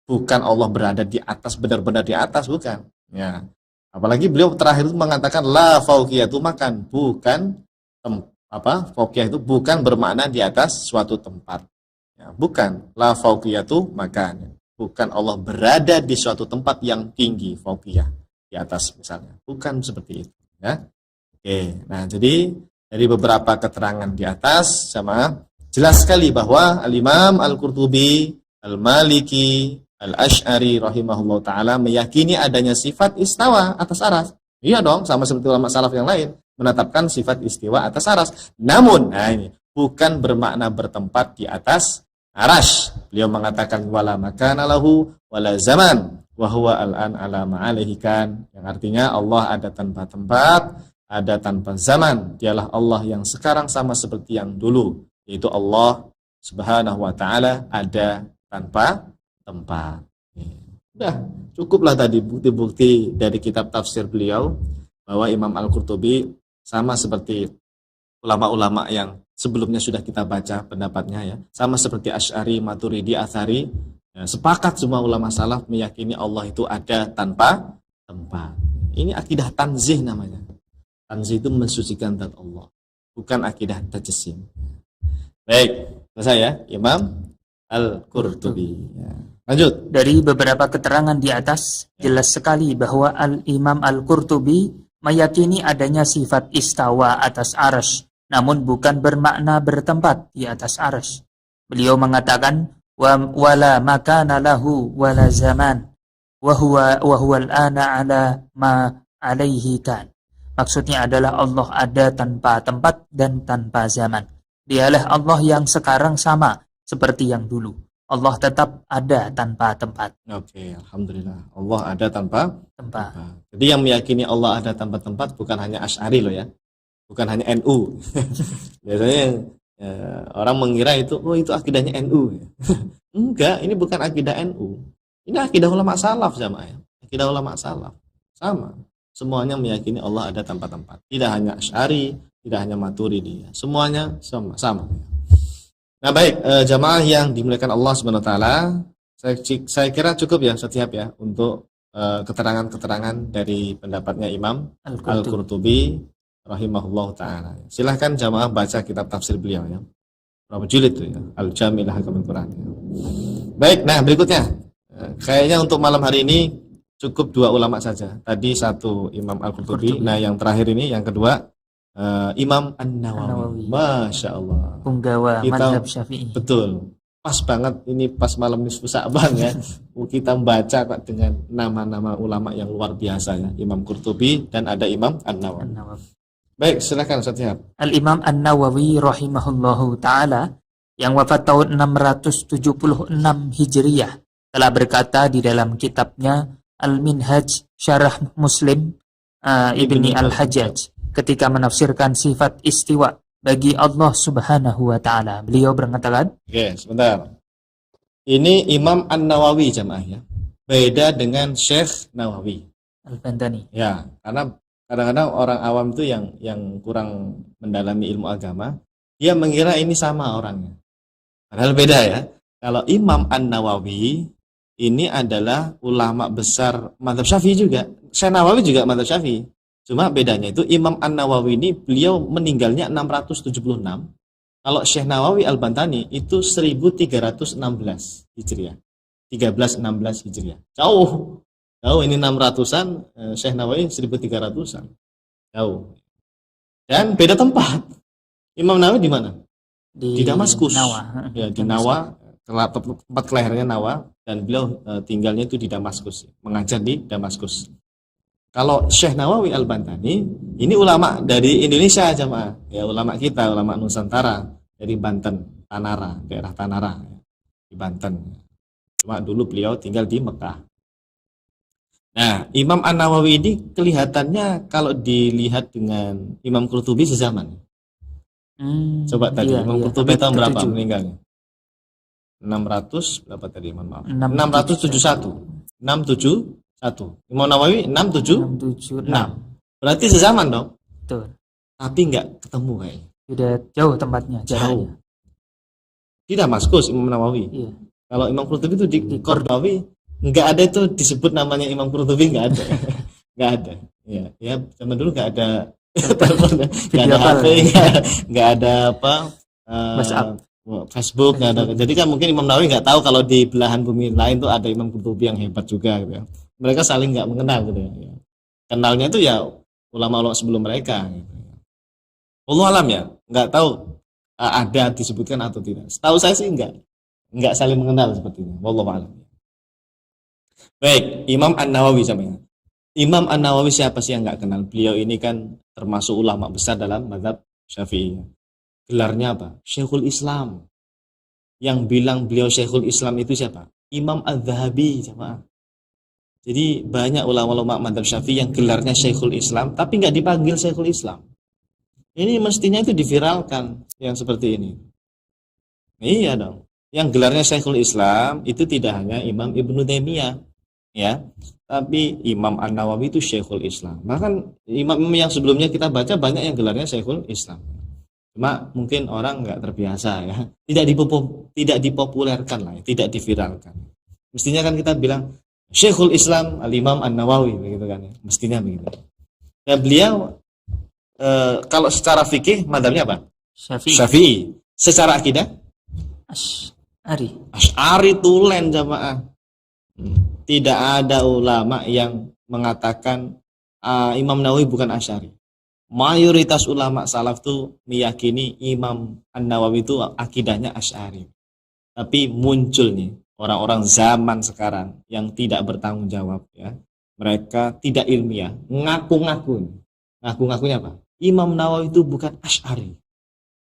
Bukan Allah berada di atas, benar-benar di atas, bukan. Ya. Apalagi beliau terakhir itu mengatakan la fauqiyatu makan, bukan fauqiyah itu bukan bermakna di atas suatu tempat. Ya, bukan la fauqiyatu makan. Bukan Allah berada di suatu tempat yang tinggi, fauqiyah, di atas misalnya. Bukan seperti itu, ya. Oke. Nah, jadi dari beberapa keterangan di atas sama jelas sekali bahwa Al-Imam Al-Qurtubi, Al-Maliki, Al-Asy'ari rahimahullah ta'ala meyakini adanya sifat istawa atas aras. Iya dong, sama seperti ulama salaf yang lain menetapkan sifat istiwa atas aras. Namun, nah ini bukan bermakna bertempat di atas aras. Beliau mengatakan wala makana lahu wala zaman wa huwa al-an ala ma'alihi kan, yang artinya Allah ada tanpa tempat, ada tanpa zaman. Dialah Allah yang sekarang sama seperti yang dulu, yaitu Allah Subhanahu wa taala ada tanpa tempat. Udah, cukuplah tadi bukti-bukti dari kitab tafsir beliau bahwa Imam Al-Qurtubi sama seperti ulama-ulama yang sebelumnya sudah kita baca pendapatnya ya. Sama seperti Asy'ari, Maturidi, Atsari, ya, sepakat semua ulama salaf meyakini Allah itu ada tanpa tempat. Ini akidah tanzih namanya. Tanzih itu mensucikan zat Allah, bukan akidah tajsim. Baik, selesai ya, Imam Al-Qurtubi. Ya. Lanjut. Dari beberapa keterangan di atas, jelas sekali bahwa Al-Imam Al-Qurtubi meyakini adanya sifat istawa atas arsy, namun bukan bermakna bertempat di atas arsy. Beliau mengatakan wala makana lahu wala zaman wa huwa al-ana ala ma alaihi kan. Maksudnya adalah Allah ada tanpa tempat dan tanpa zaman. Dialah Allah yang sekarang sama seperti yang dulu. Allah tetap ada tanpa tempat. Oke, alhamdulillah. Allah ada tanpa tempat. Jadi yang meyakini Allah ada tanpa tempat bukan hanya Asy'ari loh ya. Bukan hanya NU. Biasanya orang mengira itu itu akidahnya NU. Enggak, ini bukan akidah NU. Ini akidah ulama salaf sama ya. Akidah ulama salaf. Sama. Semuanya meyakini Allah ada tanpa tempat. Tidak hanya Asy'ari, tidak hanya Maturidi. Semuanya sama. Nah baik, jamaah yang dimuliakan Allah Subhanahu wa taala, saya kira cukup ya setiap ya untuk keterangan-keterangan dari pendapatnya Imam Al-Qurtubi rahimahullah ta'ala. Silahkan jamaah baca kitab tafsir beliau ya. Berapa jilid itu ya? Al-Jami' li Ahkamil Quran. Baik, nah berikutnya. Kayaknya untuk malam hari ini cukup dua ulama saja. Tadi satu Imam Al-Qurtubi, nah yang terakhir ini yang kedua Imam An-Nawawi. Masya Allah. Punggawa mazhab Syafi'i. Betul. pas banget ini pas malam nisfu Sa'ban ya. Kita membaca kok dengan nama-nama ulama yang luar biasa ya. Imam Qurtubi dan ada Imam An-Nawawi. An-Nawawi. Baik, silakan Ustaz Syihab. Al-Imam An-Nawawi rahimahullahu ta'ala yang wafat tahun 676 Hijriyah telah berkata di dalam kitabnya Al-Minhaj Syarah Muslim Ibni Al-Hajjaj ketika menafsirkan sifat istiwa bagi Allah Subhanahu wa ta'ala. Beliau berkatakan, Oke, sebentar. Ini Imam An-Nawawi jamaah ya. Beda dengan Syekh Nawawi. Al-Bantani. Ya, karena kadang-kadang orang awam itu yang kurang mendalami ilmu agama, dia mengira ini sama orangnya. Padahal beda ya. Kalau Imam An-Nawawi ini adalah ulama besar mazhab Syafi'i juga. Syekh Nawawi juga mazhab Syafi'i. Cuma bedanya itu Imam An-Nawawi ini beliau meninggalnya 676. Kalau Syekh Nawawi Al-Bantani itu 1316 Hijriah. 1316 Hijriah. Jauh. Jauh ini 600-an, Syekh Nawawi 1300-an. Jauh. Dan beda tempat. Imam Nawawi di mana? Di Damaskus. Nawa. Ya, di Nawa, tempat kelahirannya Nawa, dan beliau tinggalnya itu di Damaskus, mengajar di Damaskus. Kalau Syekh Nawawi Al-Bantani, ini ulama dari Indonesia jamaah. Ya, ulama kita, ulama Nusantara dari Banten, Tanara, daerah Tanara di Banten. Cuma dulu beliau tinggal di Mekah. Nah, Imam An-Nawawi ini kelihatannya kalau dilihat dengan Imam Qurtubi sezaman. Coba tadi Imam Qurtubi tahun berapa meninggalnya? 600 berapa tadi? Mohon maaf. 671. 671. Imam Nawawi 676. Berarti sezaman dong. Betul. Tapi nggak ketemu kayaknya. Sudah jauh tempatnya, Jauh. Di Damaskus Imam Nawawi. Iya. Kalau Imam Qurtubi itu di Kordowi, nggak ada itu disebut namanya Imam Qurtubi, nggak ada. Nggak ada. Ya, zaman dulu nggak ada telepon, nggak ada HP, nggak ada apa, WhatsApp, Facebook, nggak ada. Jadi kan mungkin Imam Nawawi nggak tahu kalau di belahan bumi lain tuh ada Imam Qurtubi yang hebat juga gitu ya. Mereka saling nggak mengenal gitu ya. Kenalnya itu ya ulama-ulama sebelum mereka gitu ya. Allah alam ya, nggak tahu ada disebutkan atau tidak. Setahu saya sih nggak saling mengenal sepertinya. Wallahu alam. Baik, Imam An-Nawawi samanya. Imam An-Nawawi siapa sih yang nggak kenal? Beliau ini kan termasuk ulama besar dalam mazhab Syafi'i. Gelarnya apa? Syekhul Islam. Yang bilang beliau Syekhul Islam itu siapa? Imam Az-Zahabi jamaah. Jadi banyak ulama-ulama mazhab Syafi'i yang gelarnya Syekhul Islam tapi nggak dipanggil Syekhul Islam. Ini mestinya itu diviralkan yang seperti ini. Iya dong. Yang gelarnya Syekhul Islam itu tidak hanya Imam Ibnu Taimiyah ya, tapi Imam An-Nawawi itu Syekhul Islam. Bahkan imam yang sebelumnya kita baca banyak yang gelarnya Syekhul Islam. Cuma mungkin orang nggak terbiasa ya. Tidak dipopulerkan lah, tidak diviralkan. Mestinya kan kita bilang Syekhul Islam Al-Imam An-Nawawi begitu kan ya. Mestinya begitu. Dan beliau kalau secara fikih mazhabnya apa? Syafi'i. Secara akidah Asy'ari tulen jamaah. Tidak ada ulama yang mengatakan Imam Nawawi bukan Asy'ari. Mayoritas ulama salaf itu meyakini Imam An-Nawawi itu akidahnya Asy'ari. Tapi muncul nih orang-orang zaman sekarang yang tidak bertanggung jawab ya. Mereka tidak ilmiah, ngaku-ngakunya apa? Imam Nawawi itu bukan Asy'ari.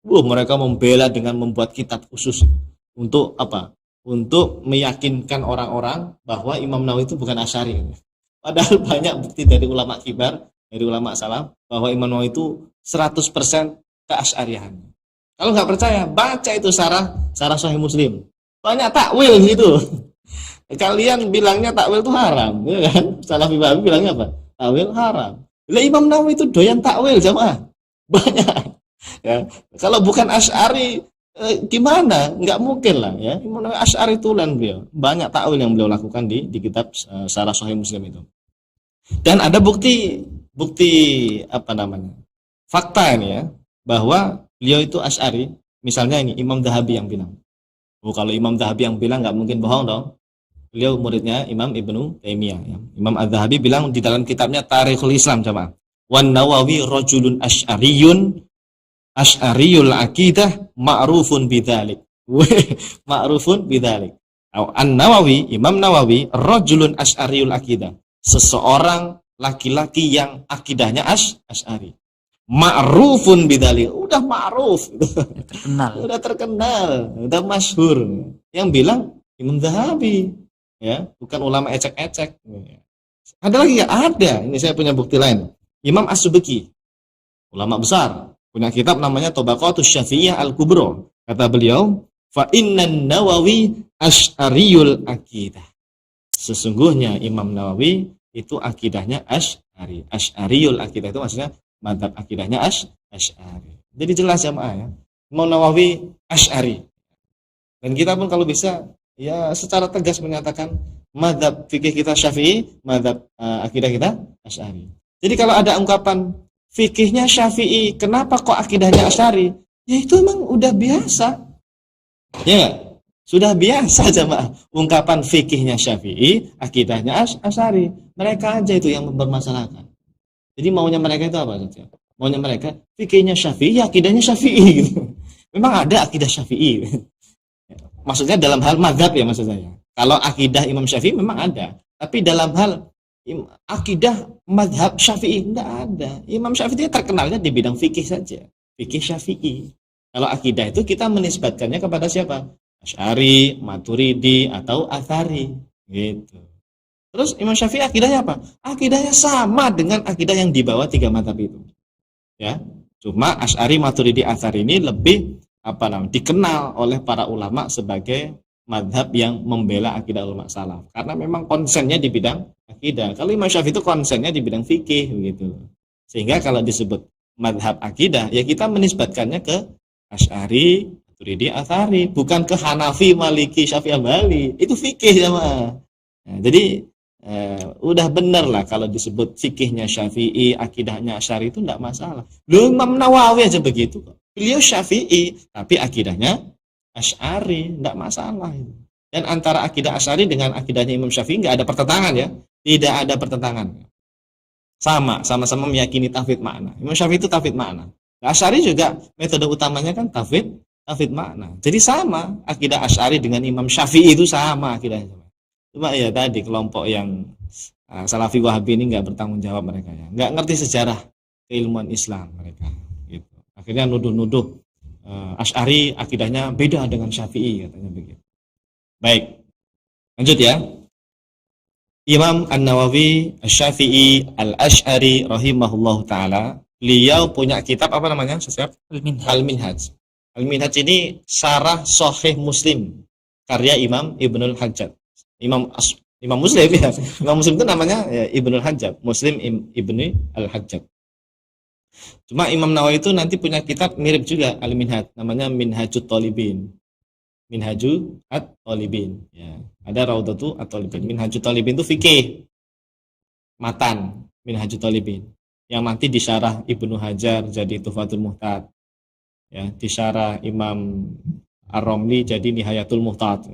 Mereka membela dengan membuat kitab khusus untuk apa? Untuk meyakinkan orang-orang bahwa Imam Nawawi itu bukan Asy'ari. Padahal banyak bukti dari ulama kibar, dari ulama salaf bahwa Imam Nawawi itu 100% keasy'ariyahan. Kalau nggak percaya, baca itu syarah Sahih Muslim. Banyak takwil gitu. Kalian bilangnya takwil itu haram, ya kan? Salafi Wahabi bilangnya apa? Takwil haram. Lah Imam Nawawi itu doyan takwil jamaah. Banyak. Ya. Kalau bukan Asy'ari gimana? Nggak mungkin lah ya. Imam Nawawi Asy'ari tulen beliau. Banyak takwil yang beliau lakukan di kitab Syarah Sahih Muslim itu. Dan ada bukti apa namanya? Fakta ini ya, bahwa beliau itu Asy'ari. Misalnya ini Imam Zahabi yang bilang. Kalau Imam Zahabi yang bilang nggak mungkin bohong dong. Beliau muridnya Imam Ibnu Taimiyah ya. Imam Az-Zahabi bilang di dalam kitabnya Tarikhul Islam coba. Wan Nawawi rajulun asy'ariyul aqidah ma'rufun bidzalik Ma'rufun bidzalik. An-Nawawi, Imam Nawawi, rajulun asy'ariyul akidah. Seseorang laki-laki yang akidahnya asy'ari. Ma'rufun bidzalik. Udah ma'ruf. Terkenal. Udah terkenal, udah masyhur. Yang bilang Imam Zahabi, ya, bukan ulama ecek-ecek. Ada lagi ya? Ada. Ini saya punya bukti lain. Imam As-Subki, ulama besar, punya kitab namanya Tabaqatus Syafi'iyah Al-Kubra. Kata beliau, fa innan Nawawi asy'ariyul akidah. Sesungguhnya Imam Nawawi itu akidahnya asy'ari. Asy'ariyul akidah itu maksudnya madzhab akidahnya asy'ari. Jadi jelas jamaah ya. Imam Nawawi asy'ari. Dan kita pun kalau bisa ya secara tegas menyatakan madzhab fikih kita Syafi'i, madzhab akidah kita asy'ari. Jadi kalau ada ungkapan fikihnya Syafi'i, kenapa kok akidahnya asy'ari? Ya itu emang udah biasa. Ya, sudah biasa jamaah. Ungkapan fikihnya Syafi'i, akidahnya asy'ari. Mereka aja itu yang mempermasalahkan. Jadi maunya mereka itu apa? Maunya mereka fikihnya Syafi'i, akidahnya Syafi'i gitu. Memang ada akidah Syafi'i. Maksudnya dalam hal mazhab ya maksud saya. Kalau akidah Imam Syafi'i memang ada, tapi dalam hal akidah mazhab Syafi'i enggak ada. Imam Syafi'i terkenalnya di bidang fikih saja, fikih Syafi'i. Kalau akidah itu kita menisbatkannya kepada siapa? Asy'ari, Maturidi atau Atsari gitu. Terus Imam Syafi'i akidahnya apa? Akidahnya sama dengan akidah yang dibawa tiga mazhab itu. Ya. Cuma Asy'ari, Maturidi, Atsari ini lebih dikenal oleh para ulama sebagai mazhab yang membela akidah ulama salaf karena memang konsennya di bidang akidah. Kalau Imam Syafi'i itu konsennya di bidang fikih begitu. Sehingga kalau disebut mazhab akidah ya kita menisbatkannya ke Asy'ari, Maturidi, Atsari, bukan ke Hanafi, Maliki, Syafi'i, Hambali. Itu fikih sama. Nah, jadi udah bener lah kalau disebut fikihnya Syafi'i, akidahnya Asy'ari itu enggak masalah. Loh Imam Nawawi aja begitu kok. Beliau Syafi'i, tapi akidahnya Asy'ari, enggak masalah. Dan antara akidah Asy'ari dengan akidahnya Imam Syafi'i enggak ada pertentangan ya. Tidak ada pertentangan. Sama-sama meyakini tauhid makna. Imam Syafi'i itu tauhid makna. Asy'ari juga metode utamanya kan tauhid makna. Jadi sama, akidah Asy'ari dengan Imam Syafi'i itu sama akidahnya. Cuma ya tadi kelompok yang Salafi Wahabi ini enggak bertanggung jawab mereka ya. Enggak ngerti sejarah keilmuan Islam mereka gitu. Akhirnya nuduh-nuduh Asy'ari akidahnya beda dengan Syafi'i katanya begitu. Baik. Lanjut ya. Imam An-Nawawi Asy-Syafi'i Al-Asy'ari rahimahullahu taala, beliau punya kitab apa namanya? Al-Minhaj. Al-Minhaj ini syarah Sahih Muslim karya Imam Ibnul Hajjaj. Imam Muslim ya. Imam Muslim itu namanya ya, Ibnul Hajjaj, Muslim Ibnu Al-Hajjaj. Cuma Imam Nawawi itu nanti punya kitab mirip juga Al-Minhaj, namanya Minhajut Thalibin. Minhajut At-Thalibin ya. Ada Raudhatu At-Thalibin. Minhajut Thalibin itu fikih matan Minhajut Thalibin yang nanti disyarah Ibnu Hajar jadi Tuhfatul Muhtad. Ya, disyarah Imam Ar-Ramli jadi Nihayatul Muhtad.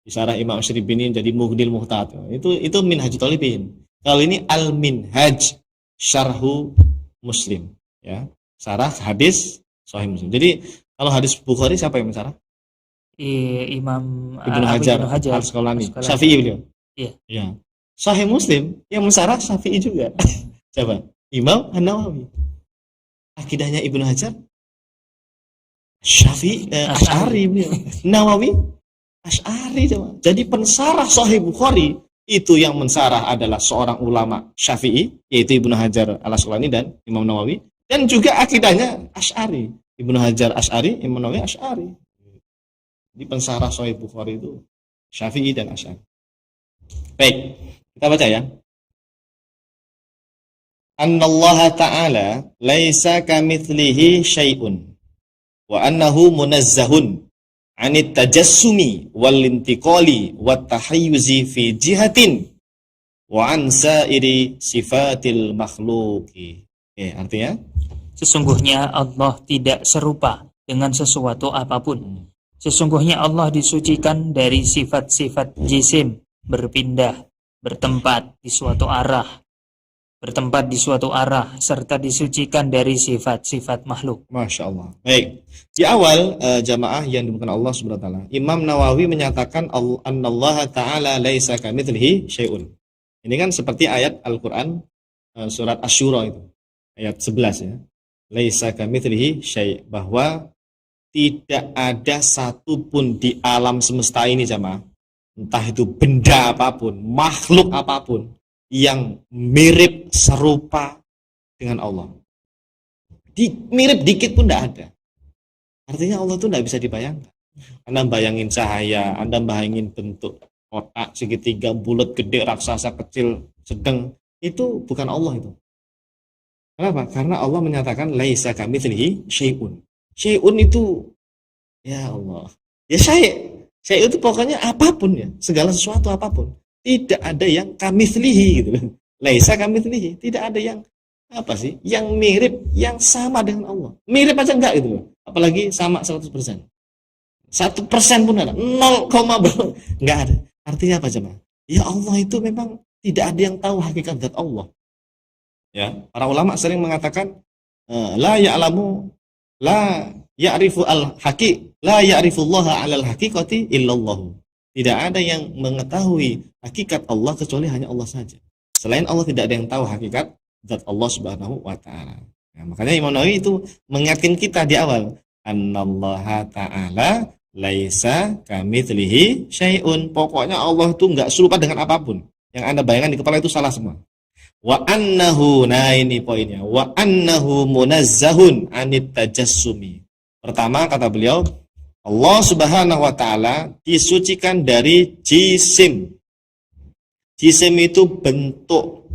Disyarah Imam Asyribini jadi Mughnil Muhtad. Itu Minhajut Thalibin. Kalau ini Al-Minhaj Syarhu Muslim ya. Syarah hadis Sahih Muslim. Jadi kalau hadis Bukhari siapa yang mensyarah? Imam Ibnu Hajar Al-Asqalani. Syafi'i beliau. Iya. Ya. Sahih Muslim yang mensyarah Syafi'i juga. Coba, Imam An-Nawawi. Akidahnya Ibnu Hajar Syafi'i Asy'ari beliau. Nawawi Asy'ari coba. Jadi pensyarah Sahih Bukhari itu yang mensyarah adalah seorang ulama Syafi'i yaitu Ibnu Hajar Al-Asqalani dan Imam Nawawi, dan juga akidahnya Asy'ari. Ibnu Hajar Asy'ari, Imam Nawawi Asy'ari. Di pensyarah Sahih Bukhari itu Syafi'i dan Asy'ari. Baik, kita baca ya. Annallaha ta'ala laisa kamitslihi syai'un wa annahu munazzahun 'anit tajassumi wal intiqali wat tahayyuzi fi jihatin wa an sa'iri sifatil makhluqi. Oke, artinya sesungguhnya Allah tidak serupa dengan sesuatu apapun. Sesungguhnya Allah disucikan dari sifat-sifat jisim, berpindah, bertempat di suatu arah, bertempat di suatu arah, serta disucikan dari sifat-sifat makhluk. Masya Allah. Baik. Di awal jamaah yang dimuliakan Allah Subhanahu wa taala, Imam Nawawi menyatakan annallaha ta'ala laisa kamitslihi syai'un. Ini kan seperti ayat Al-Qur'an surat Asy-Syura itu. Ayat 11 ya. Laisa kamitslihi syai', bahwa tidak ada satupun di alam semesta ini jamaah, entah itu benda apapun, makhluk apapun yang mirip serupa dengan Allah. Mirip dikit pun tidak ada. Artinya Allah itu tidak bisa dibayangkan. Anda bayangin cahaya, Anda bayangin bentuk kotak, segitiga, bulat, gede, raksasa, kecil, sedang, itu bukan Allah itu. Kenapa? Karena Allah menyatakan laisa kamitslihi syai'un. Syai'un itu, ya Allah, ya syai' itu pokoknya apapun ya, segala sesuatu apapun. Tidak ada yang kamitslihi gitu. Laisa kamitslihi, tidak ada yang apa sih? Yang mirip, yang sama dengan Allah. Mirip aja enggak gitu loh. Apalagi sama 100%. 1% pun ada. 0, enggak ada. Artinya apa jemaah? Ya Allah itu memang tidak ada yang tahu hakikat zat Allah. Ya, para ulama sering mengatakan la ya'lamu la ya'rifu al-haqi la ya'rifullaha 'alal haqiqati illallah. Tidak ada yang mengetahui hakikat Allah kecuali hanya Allah saja. Selain Allah tidak ada yang tahu hakikat zat Allah Subhanahu wa taala. Nah, makanya Imam Nawawi itu mengingatkan kita di awal, annallaha ta'ala laisa kamitslihi syai'un. Pokoknya Allah itu enggak serupa dengan apapun. Yang Anda bayangkan di kepala itu salah semua. Wa annahu, nah ini poinnya, wa annahu munazzahun anit tajassumi. Pertama kata beliau, Allah Subhanahu wa taala disucikan dari jisim. Jisim itu bentuk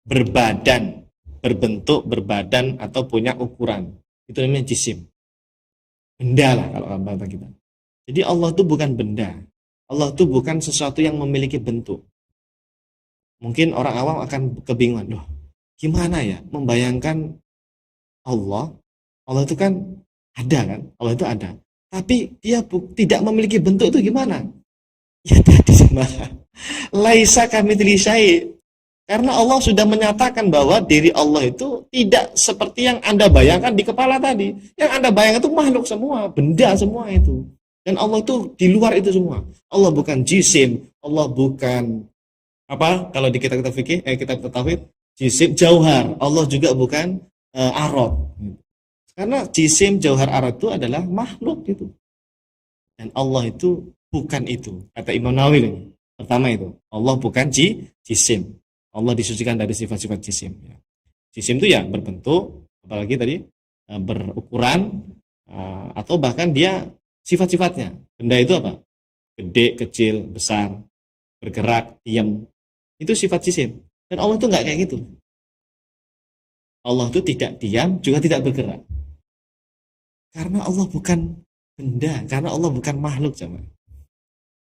berbadan, berbentuk berbadan atau punya ukuran. Itu namanya jisim. Benda lah kalau kata kita. Jadi Allah itu bukan benda. Allah itu bukan sesuatu yang memiliki bentuk. Mungkin orang awam akan kebingungan, loh, gimana ya membayangkan Allah? Allah itu kan ada kan? Allah itu ada. Tapi dia tidak memiliki bentuk, itu gimana? Ya tadi sama. Laisa kamitslihi syai'. Karena Allah sudah menyatakan bahwa diri Allah itu tidak seperti yang Anda bayangkan di kepala tadi. Yang Anda bayangkan itu makhluk semua, benda semua itu. Dan Allah itu di luar itu semua. Allah bukan jisim, Allah bukan apa? Kalau di kitab fikih, kitab tauhid, jisim jauhar. Allah juga bukan arad. Karena jisim, jauhar, arad itu adalah makhluk itu. Dan Allah itu bukan itu. Kata Imam Nawawi ini. Pertama itu, Allah bukan jisim. Allah disucikan dari sifat-sifat jisim. Jisim itu ya berbentuk, apalagi tadi berukuran, atau bahkan dia sifat-sifatnya. Benda itu apa? Gede, kecil, besar, bergerak, diam. Itu sifat jisim. Dan Allah itu nggak kayak gitu. Allah itu tidak diam, juga tidak bergerak. Karena Allah bukan benda, karena Allah bukan makhluk, jemaah.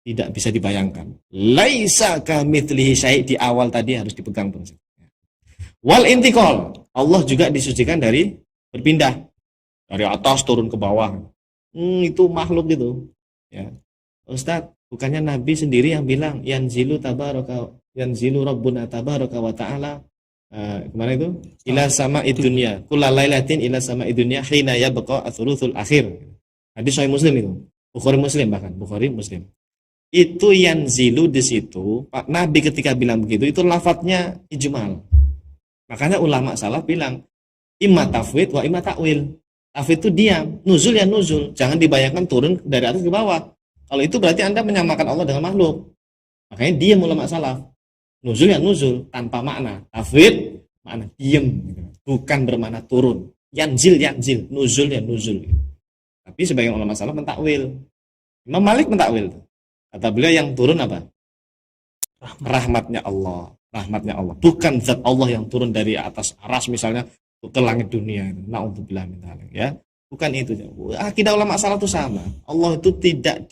Tidak bisa dibayangkan. Laisa kamitslihi syai', di awal tadi harus dipegang terus. Wal intiqal, Allah juga disucikan dari berpindah dari atas turun ke bawah. Itu makhluk gitu. Ya. Ustaz, bukannya Nabi sendiri yang bilang yanzilu rabbuna tabaraka wa ta'ala kemana itu? Ila sama'id dunya. Kulla lailatin ila sama'id dunya hina yabqa athuluthul akhir. Hadis Sahih Muslim itu. Bukhari Muslim bahkan, Bukhari Muslim. Itu yanzilu di situ, Pak Nabi ketika bilang begitu itu lafadznya ijmal. Makanya ulama salaf bilang imma tafwid wa imma ta'wil. Tafwid itu diam, nuzul ya nuzul, jangan dibayangkan turun dari atas ke bawah. Kalau itu berarti Anda menyamakan Allah dengan makhluk. Makanya diam ulama salaf. Nuzul ya nuzul tanpa makna. Tafwid makna diam, bukan bermakna turun. Yanzil, nuzul ya nuzul. Tapi sebagian ulama salaf mentakwil. Imam Malik mentakwil. Kata beliau yang turun apa? Rahmatnya Allah. Rahmatnya Allah. Bukan zat Allah yang turun dari atas aras misalnya ke langit dunia. Na'udzubillah min dzalik, ya. Bukan itu. Akidah ulama salaf itu sama. Allah itu tidak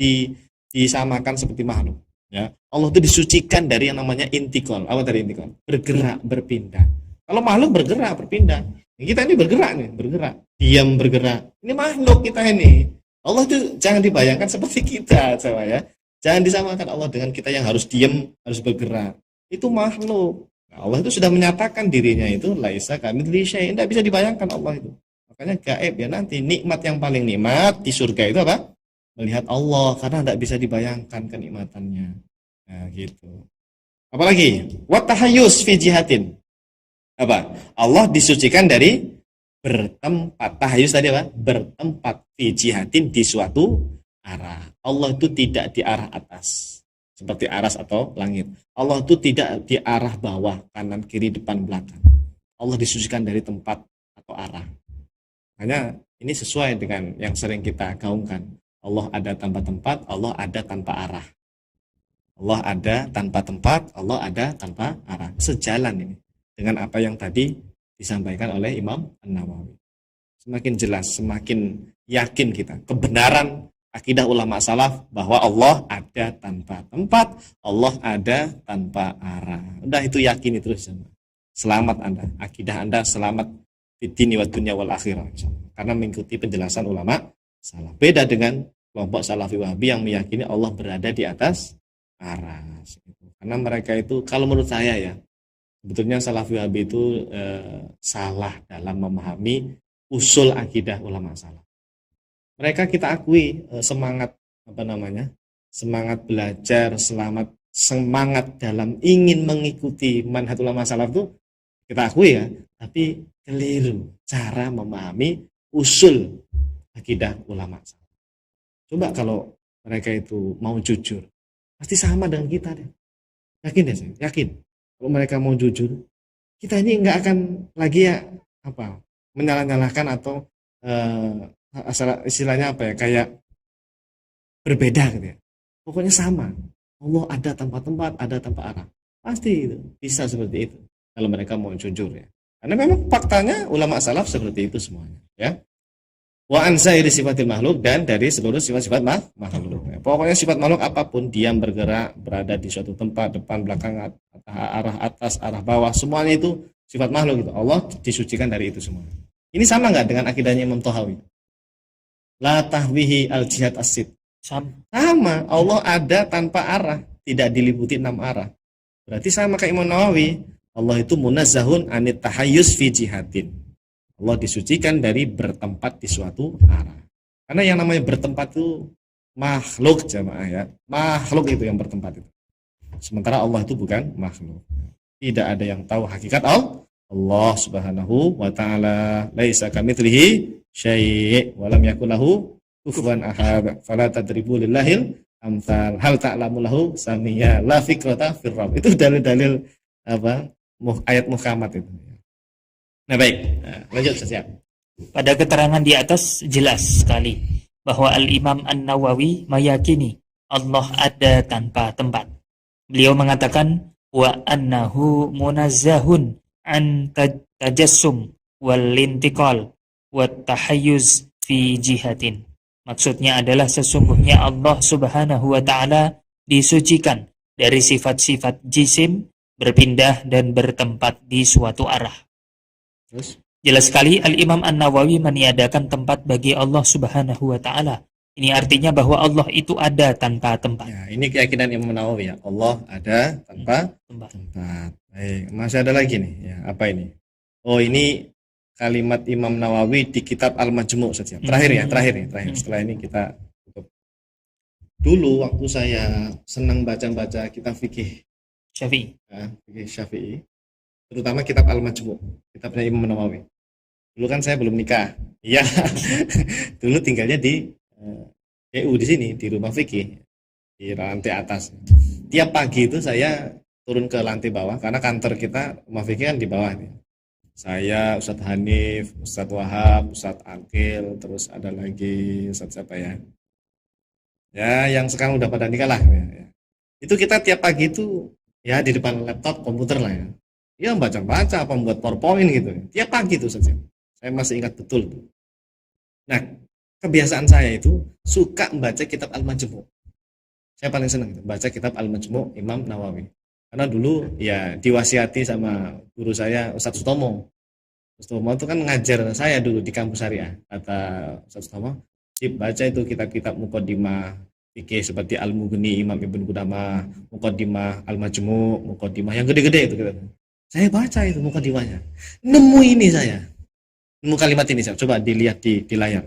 disamakan seperti makhluk. Ya. Allah itu disucikan dari yang namanya intikal. Apa tadi intikal? Bergerak, berpindah. Kalau makhluk bergerak, berpindah. Kita ini bergerak nih, bergerak. Diam bergerak. Ini makhluk kita ini. Allah itu jangan dibayangkan seperti kita, ya. Jangan disamakan Allah dengan kita yang harus diam, harus bergerak. Itu makhluk. Allah itu sudah menyatakan dirinya itu laisa kamitslihi syai', tidak bisa dibayangkan Allah itu. Makanya gaib ya, nanti nikmat yang paling nikmat di surga itu apa? Melihat Allah, karena tidak bisa dibayangkan kenikmatannya. Nah, gitu. Apalagi wa tahayyus fi jihatin. Apa? Allah disucikan dari bertempat. Tahayyus tadi apa? Bertempat fi jihatin, di suatu arah. Allah itu tidak di arah atas seperti aras atau langit. Allah itu tidak di arah bawah, kanan, kiri, depan, belakang. Allah disucikan dari tempat atau arah. Hanya ini sesuai dengan yang sering kita gaungkan. Allah ada tanpa tempat, Allah ada tanpa arah. Allah ada tanpa tempat, Allah ada tanpa arah. Sejalan ini dengan apa yang tadi disampaikan oleh Imam An-Nawawi. Semakin jelas, semakin yakin kita kebenaran akidah ulama salaf bahwa Allah ada tanpa tempat, Allah ada tanpa arah. Udah itu yakini terus. Selamat Anda, akidah Anda selamat fid dini wad dunya wal akhirah. Karena mengikuti penjelasan ulama salaf. Beda dengan kelompok Salafi Wahabi yang meyakini Allah berada di atas aras. Karena mereka itu, kalau menurut saya ya, sebetulnya Salafi Wahabi itu salah dalam memahami usul akidah ulama salaf. Mereka kita akui semangat semangat belajar, semangat dalam ingin mengikuti manhaj ulama salaf itu kita akui ya, tapi keliru cara memahami usul akidah ulama salaf. Coba kalau mereka itu mau jujur, pasti sama dengan kita deh. Yakin deh saya, yakin. Kalau mereka mau jujur, kita ini nggak akan lagi ya menyalah-nyalahkan atau istilahnya apa ya, kayak berbeda gitu ya. Pokoknya sama. Allah ada tanpa tempat, ada tanpa arah. Pasti itu bisa seperti itu kalau mereka mau jujur ya. Karena memang faktanya ulama salaf seperti itu semuanya ya. Wa an sa'iri sifatil makhluk, dan dari seluruh sifat-sifat makhluk. Ya. Pokoknya sifat makhluk apapun, diam, bergerak, berada di suatu tempat, depan, belakang, arah atas, arah bawah, semuanya itu sifat makhluk itu. Allah disucikan dari itu semua. Ini sama nggak dengan akidahnya Imam Thahawi? La tahwihi al-jihad as-sid. Sama, Allah ada tanpa arah, tidak diliputi 6 arah. Berarti sama kayak Imam Nawawi, Allah itu munazzahun anit tahayyus fi jihatin. Allah disucikan dari bertempat di suatu arah. Karena yang namanya bertempat itu makhluk jamaah ya. Makhluk itu yang bertempat itu. Sementara Allah itu bukan makhluk. Tidak ada yang tahu hakikat Allah Subhanahu wa taala. Laisa kamitslihi syai' wa lam yakul lahu kufuwan ahad. Fala tadribu lillahil amsal. Hal ta'lamu lahu samiyya la fikrata fir rabb. Itu dalil-dalil ayat Muhammad itu. Nah baik, lanjut siap. Pada keterangan di atas jelas sekali bahwa Al-Imam An-Nawawi meyakini Allah ada tanpa tempat. Beliau mengatakan wa annahu munazzahun an tajassum wal intiqal wa tahayyuz fi jihatin. Maksudnya adalah sesungguhnya Allah Subhanahu wa taala disucikan dari sifat-sifat jisim, berpindah dan bertempat di suatu arah. Terus? Jelas sekali Al-Imam An-Nawawi meniadakan tempat bagi Allah Subhanahu wa taala. Ini artinya bahwa Allah itu ada tanpa tempat. Ya, ini keyakinan Imam Nawawi ya. Allah ada tanpa tempat. Baik, masih ada lagi nih. Ya, apa ini? Oh, ini kalimat Imam Nawawi di kitab Al-Majmu' saja. Terakhir. Setelah ini kita tutup. Dulu waktu saya senang baca kitab fikih Syafi'i. Ya, fikih Syafi'i. Terutama kitab Al-Majmu', kitabnya Imam Nawawi. Dulu kan saya belum nikah. Iya. Dulu tinggalnya di EU di sini, di rumah fikih, di lantai atas. Tiap pagi itu saya turun ke lantai bawah karena kantor kita rumah fikih kan di bawah nih. Saya, Ustadz Hanif, Ustadz Wahab, Ustadz Akil, terus ada lagi Ustadz siapa ya? Ya, yang sekarang udah pada nikah lah. Ya. Itu kita tiap pagi itu ya di depan laptop, komputer lah ya. Ya baca-baca apa membuat PowerPoint gitu. Tiap pagi itu saja. Saya masih ingat betul. Nah, kebiasaan saya itu suka membaca kitab Al-Majmu'. Saya paling senang baca kitab Al-Majmu' Imam Nawawi. Karena dulu ya diwasiati sama guru saya Ustadz Sutomo. Ustadz Sutomo itu kan ngajar saya dulu di kampus Syariah. Kata Ustadz Sutomo, baca itu kitab-kitab Muqaddimah fikih seperti Al-Mughni Imam Ibnu Qudamah, Muqaddimah Al-Majmu', Muqaddimah yang gede-gede itu gitu. Saya baca itu mukadimahnya. Nemu ini saya. Nemu kalimat ini saya. Coba dilihat di layar.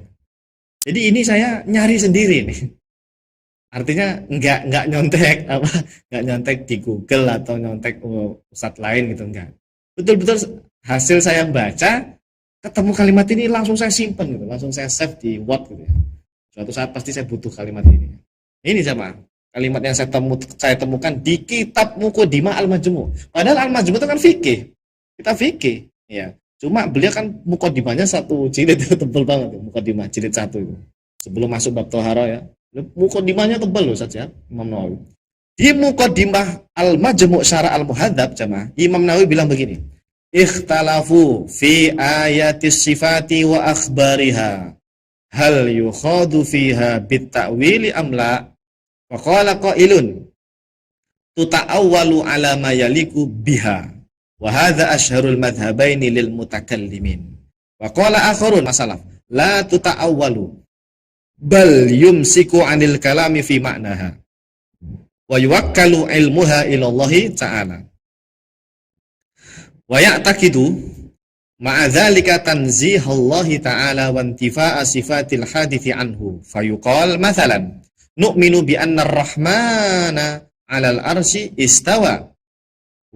Jadi ini saya nyari sendiri nih. Artinya nggak nyontek apa, nggak nyontek di Google atau nyontek ustadz lain gitu, enggak. Betul-betul hasil saya baca, ketemu kalimat ini langsung saya simpen gitu, langsung saya save di Word gitu ya. Suatu saat pasti saya butuh kalimat ini. Ini sama kalimat yang saya temukan di kitab Muqaddimah Al-Majmu'. Padahal Al-Majmu' itu kan fikih. Kita fikih, ya. Cuma beliau kan Muqaddimahnya satu jilid itu tebel banget tuh, Muqaddimah jilid 1 itu. Sebelum masuk bab Thaharah ya. Muqaddimahnya tebal loh saja Imam Nawawi. Di Muqaddimah Al-Majmu' Syarah Al-Muhadzab jamaah, Imam Nawawi bilang begini. Ikhtalafu fi ayatis sifati wa akhbariha. Hal yukhadu fiha bit-ta'wili am la? Wa qala qailun tuta'awwalu ala ma yaliku biha. Wa hadha asharul madhhabaini lil mutakallimin. Wa qala akharun masalah la tuta'awwalu bal yumsiku anil kalami fi ma'naha wa yuwakkalu ilmuha ilallahi ta'ala wa ya'taqidu ma'a dhalika tanzihallahi ta'ala wa intifa'a sifatil hadithi anhu fayuqal mathalan nu'minu bi anna ar-rahmana 'alal arsy istawa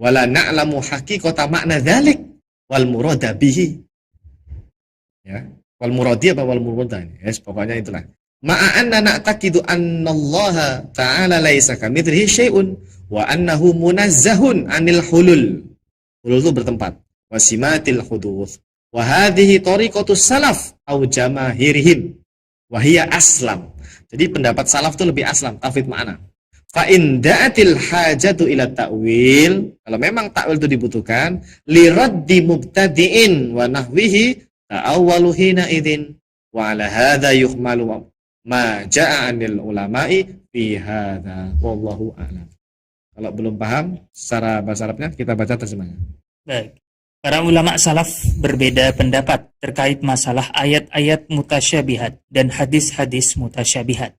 wa la na'lamu haqiqata ma'na dhalik wal murada bihi, ya. Wal muradi apa wal murada ini? Yes, pokoknya itulah. Ma'a anna na'taqidu annallaha ta'ala laisa kamitslihi syai'un wa annahu munazzahun 'anil hulul. Hulul itu bertempat. Wasimatil huduth. Wa hadhihi tariqatus salaf au jamaahirihim. Wa hiya aslam. Jadi pendapat salaf itu lebih aslam, tafwid makna. Fa in da'atil hajatu ila ta'wil, kalau memang ta'wil itu dibutuhkan, li raddi mubtadi'in wa nahwihi ta'awwalu hina idzin wa ala hadza yuhmalu ma ja'a 'anil ulama'i fi hadza wallahu a'lam. Kalau belum paham secara bahasa Arabnya, kita baca terjemahnya. Baik. Para ulama salaf berbeda pendapat terkait masalah ayat-ayat mutasyabihat dan hadis-hadis mutasyabihat.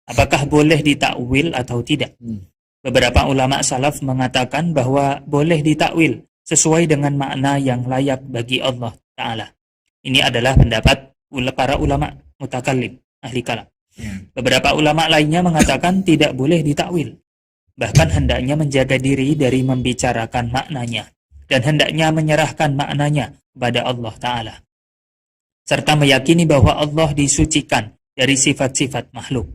Apakah boleh ditakwil atau tidak? Beberapa ulama salaf mengatakan bahwa boleh ditakwil sesuai dengan makna yang layak bagi Allah Ta'ala. Ini adalah pendapat para ulama mutakallim, ahli kalam. Beberapa ulama lainnya mengatakan tidak boleh ditakwil. Bahkan hendaknya menjaga diri dari membicarakan maknanya dan hendaknya menyerahkan maknanya kepada Allah Ta'ala. Serta meyakini bahwa Allah disucikan dari sifat-sifat makhluk.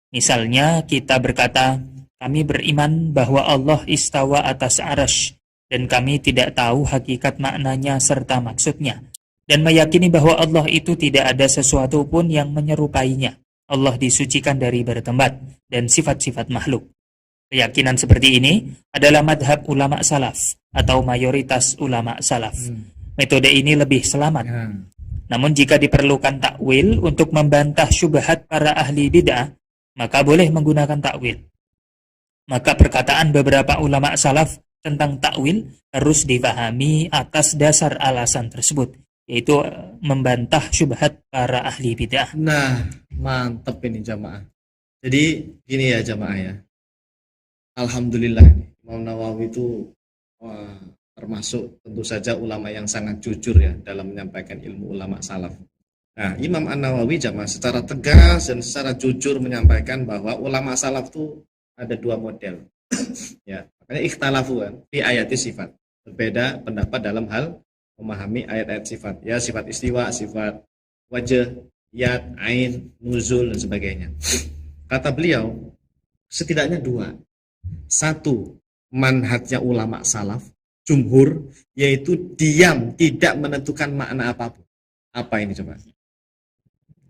Misalnya kita berkata, kami beriman bahwa Allah istawa atas arasy dan kami tidak tahu hakikat maknanya serta maksudnya. Dan meyakini bahwa Allah itu tidak ada sesuatu pun yang menyerupainya. Allah disucikan dari bertempat dan sifat-sifat makhluk. Keyakinan seperti ini adalah madhab ulama salaf atau mayoritas ulama salaf. Metode ini lebih selamat. Namun jika diperlukan takwil untuk membantah syubhat para ahli bid'ah, maka boleh menggunakan takwil. Maka perkataan beberapa ulama salaf tentang takwil harus dipahami atas dasar alasan tersebut, yaitu membantah syubhat para ahli bid'ah. Nah, mantep ini jamaah. Jadi gini ya jamaah ya. Alhamdulillah Imam Nawawi itu termasuk tentu saja ulama yang sangat jujur ya dalam menyampaikan ilmu ulama salaf. Nah, Imam An-Nawawi jamaah secara tegas dan secara jujur menyampaikan bahwa ulama salaf itu ada dua model. Ya, makanya ikhtalafu kan fi ayati sifat. Berbeda pendapat dalam hal memahami ayat-ayat sifat. Ya, sifat istiwa, sifat wajah, yad, ain, nuzul dan sebagainya. Kata beliau, setidaknya dua. Satu, manhajnya ulama salaf, jumhur, yaitu diam, tidak menentukan makna apapun. Apa ini coba?